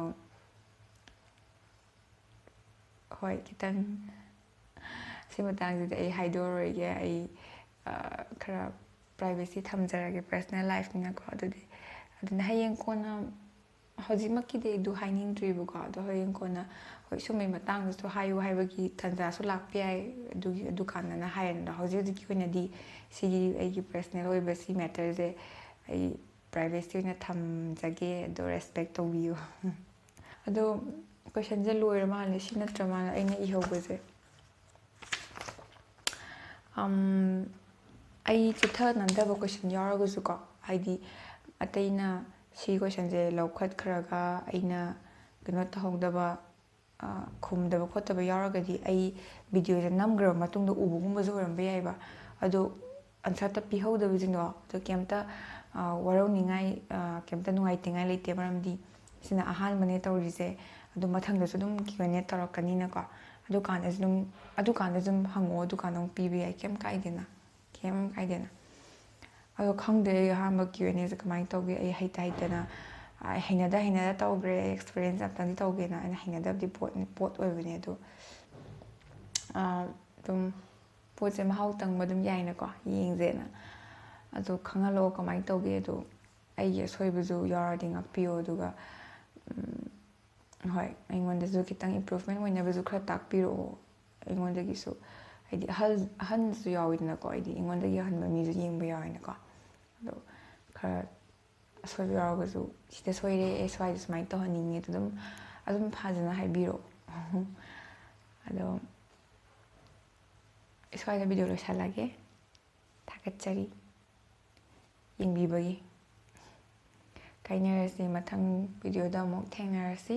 ꯍꯣꯏ ꯈꯤꯇꯪ ꯁꯤ ꯃꯇꯥꯡꯁꯤꯗꯤ ꯑꯩ ꯍꯥꯏꯗꯣꯛꯑꯔꯣꯏꯒꯦ ꯑꯩ ꯈꯔ ꯄ꯭ꯔꯥꯏꯚꯦꯁꯤ ꯊꯝꯖꯔꯒꯦ ꯄꯔꯁꯣꯅꯦꯜ ꯂꯥꯏꯐꯅꯤꯅꯀꯣ ꯑꯗꯨꯅ ꯍꯌꯦꯡ ꯀꯣꯟꯅ ꯍꯧꯖꯤꯛꯃꯛꯀꯤꯗꯤ ꯑꯩꯗꯨ ꯍꯥꯏꯅꯤꯡꯗ꯭ꯔꯤꯕꯀꯣ ꯑꯗꯣ ꯍꯌꯦꯡ ꯀꯣꯟꯅ ꯍꯣꯏ ꯁꯨꯝꯕꯒꯤ ꯃꯇꯥꯡꯗꯁꯨ ꯍꯥꯏꯌꯨ ꯍꯥꯏꯕꯒꯤ ꯇꯥꯟꯖꯥꯁꯨ ꯂꯥꯛꯄ ꯌꯥꯏ ꯑꯗꯨꯀꯥꯟꯗꯅ ꯍꯥꯏꯔꯦꯅ ꯍꯧꯖꯤꯛꯀꯤ ꯑꯣꯏꯅꯗꯤ ꯁꯤꯒꯤ ꯑꯩꯒꯤ ꯄꯔꯁꯣꯅꯦꯜ ꯑꯣꯏꯕ ꯁꯤ ꯃꯦꯇꯔꯁꯦ ꯑꯩ ꯄ꯭ꯔꯥꯏꯚꯦꯁꯤ ꯑꯣꯏꯅ ꯊꯝꯖꯒꯦ ꯑꯗꯣ ꯔꯦꯁꯄꯦꯛ ꯇꯧꯕꯤꯌꯨ ꯑꯗꯣ ꯀꯣꯏꯁꯟꯁꯦ ꯂꯣꯏꯔ ꯃꯥꯜꯂꯦ ꯁꯤ ꯅꯠꯇ꯭ꯔ ꯃꯥꯜꯂꯦ ꯑꯩꯅ ꯏꯍꯧꯕꯁꯦ ꯑꯩ ꯆꯤꯊ-ꯅꯥꯟꯊꯕ ꯀꯣꯏꯁꯟ ꯌꯥꯎꯔꯒꯁꯨꯀꯣ ꯍꯥꯏꯗꯤ ꯑꯇꯩꯅ ꯁꯤ ꯀꯣꯏꯁꯟꯁꯦ ꯂꯧꯈꯠꯈ꯭ꯔꯒ ꯑꯩꯅ ꯀꯩꯅꯣ ꯇꯧꯍꯧꯗꯕ ꯈꯨꯝꯗꯕ ꯈꯣꯠꯇꯕ ꯌꯥꯎꯔꯒꯗꯤ ꯑꯩ ꯚꯤꯗꯤꯑꯣꯁꯦ ꯅꯝꯈ꯭ꯔꯕ ꯃꯇꯨꯡꯗ ꯎꯕꯒꯨꯝꯕꯁꯨ ꯑꯣꯏꯔꯝꯕ ꯌꯥꯏꯕ ꯑꯗꯣ ꯑꯟꯁꯔꯇ ꯄꯤꯍꯧꯗꯕꯁꯤꯡꯗꯣ ꯑꯗꯣ ꯀꯩꯝꯇ ꯋꯥꯔꯧꯅꯤꯡꯉꯥꯏ ꯀꯩꯝꯇ ꯅꯨꯡꯉꯥꯏꯇꯉꯥꯏ ꯂꯩꯇꯦ ꯃꯔꯝꯗꯤ ꯁꯤꯅ ꯑꯍꯥꯟꯕꯅꯦ ꯇꯧꯔꯤꯁꯦ ꯑꯗꯨ ꯃꯊꯪꯗꯁꯨ ꯑꯗꯨꯝ Q&A ꯇꯧꯔꯛꯀꯅꯤꯅꯀꯣ ꯑꯗꯨꯀꯥꯟꯗꯁꯨ ꯑꯗꯨꯝ ꯍꯪꯉꯛꯑꯣ ꯑꯗꯨꯀꯥꯟꯗ ꯑꯃꯨꯛ ꯄꯤꯕ ꯌꯥꯏ ꯀꯩꯝ ꯀꯥꯏꯗꯦꯅ ꯑꯗꯣ ꯈꯪꯗꯦ ꯑꯩ ꯑꯍꯥꯟꯕ Q&Aꯁꯦ ꯀꯃꯥꯏꯅ ꯇꯧꯒꯦ ꯑꯩ ꯍꯩꯇꯅ ꯍꯩꯅꯗ ꯇꯧꯈ꯭ꯔꯦ ꯑꯦꯛꯁꯄꯤꯔꯤꯌꯦꯟꯁ ꯑꯝꯇꯪꯗꯤ ꯇꯧꯒꯦꯅ ꯑꯩꯅ ꯍꯩꯅꯗꯕꯗꯤ ꯄꯣꯠ ꯑꯣꯏꯕꯅꯦ ꯑꯗꯣ ꯑꯗꯨꯝ ꯄꯣꯠꯁꯦ ꯃꯍꯥꯎ ꯇꯪꯕ ꯑꯗꯨꯝ ꯌꯥꯏꯅꯀꯣ ꯌꯦꯡꯁꯦꯅ ꯑꯗꯣ ꯈꯪꯍꯜꯂꯛꯑꯣ ꯀꯃꯥꯏꯅ ꯇꯧꯒꯦ ꯑꯗꯣ ꯑꯩꯒꯤ ꯑꯁꯣꯏꯕꯁꯨ ꯌꯥꯎꯔꯗꯤ ꯉꯥꯛꯄꯤꯌꯣ ꯑꯗꯨꯒ ꯍꯣꯏ ꯑꯩꯉꯣꯟꯗꯁꯨ ꯈꯤꯇꯪ ꯏꯝꯄ꯭ꯔꯨꯚꯃꯦꯟ ꯑꯣꯏꯅꯕꯁꯨ ꯈꯔ ꯇꯥꯛꯄꯤꯔꯛꯑꯣ ꯑꯩꯉꯣꯟꯗꯒꯤꯁꯨ ꯍꯥꯏꯗꯤ ꯑꯍꯟꯁꯨ ꯌꯥꯎꯋꯤꯗꯅꯀꯣ ꯍꯥꯏꯗꯤ ꯑꯩꯉꯣꯟꯗꯒꯤ ꯑꯍꯟꯕ ꯃꯤꯁꯨ ꯌꯦꯡꯕ ꯌꯥꯎꯋꯤꯅꯀꯣ ꯑꯗꯣ ꯈꯔ ꯑꯁꯣꯏꯕ ꯌꯥꯎꯔꯒꯁꯨ ꯁꯤꯗ ꯁꯣꯏꯔꯦ ꯁ꯭ꯋꯥꯏꯗ ꯁꯨꯃꯥꯏꯅ ꯇꯧꯍꯟꯅꯤꯡꯉꯦ ꯑꯗꯨꯝ ꯐꯖꯅ ꯍꯥꯏꯕꯤꯔꯛꯑꯣ ꯑꯗꯣ ꯁ꯭ꯋꯥꯏꯗ ꯚꯤꯗꯤꯑꯣ ꯂꯣꯏꯁꯤꯜꯂꯒꯦ ꯊꯥꯒꯠꯆꯔꯤ ꯌꯦꯡꯕꯤꯕꯒꯤ ꯀꯥꯏꯅꯔꯁꯤ ꯃꯊꯪ ꯚꯤꯗꯤꯑꯣꯗ ꯑꯃꯨꯛ ꯊꯦꯡꯅꯔꯁꯤ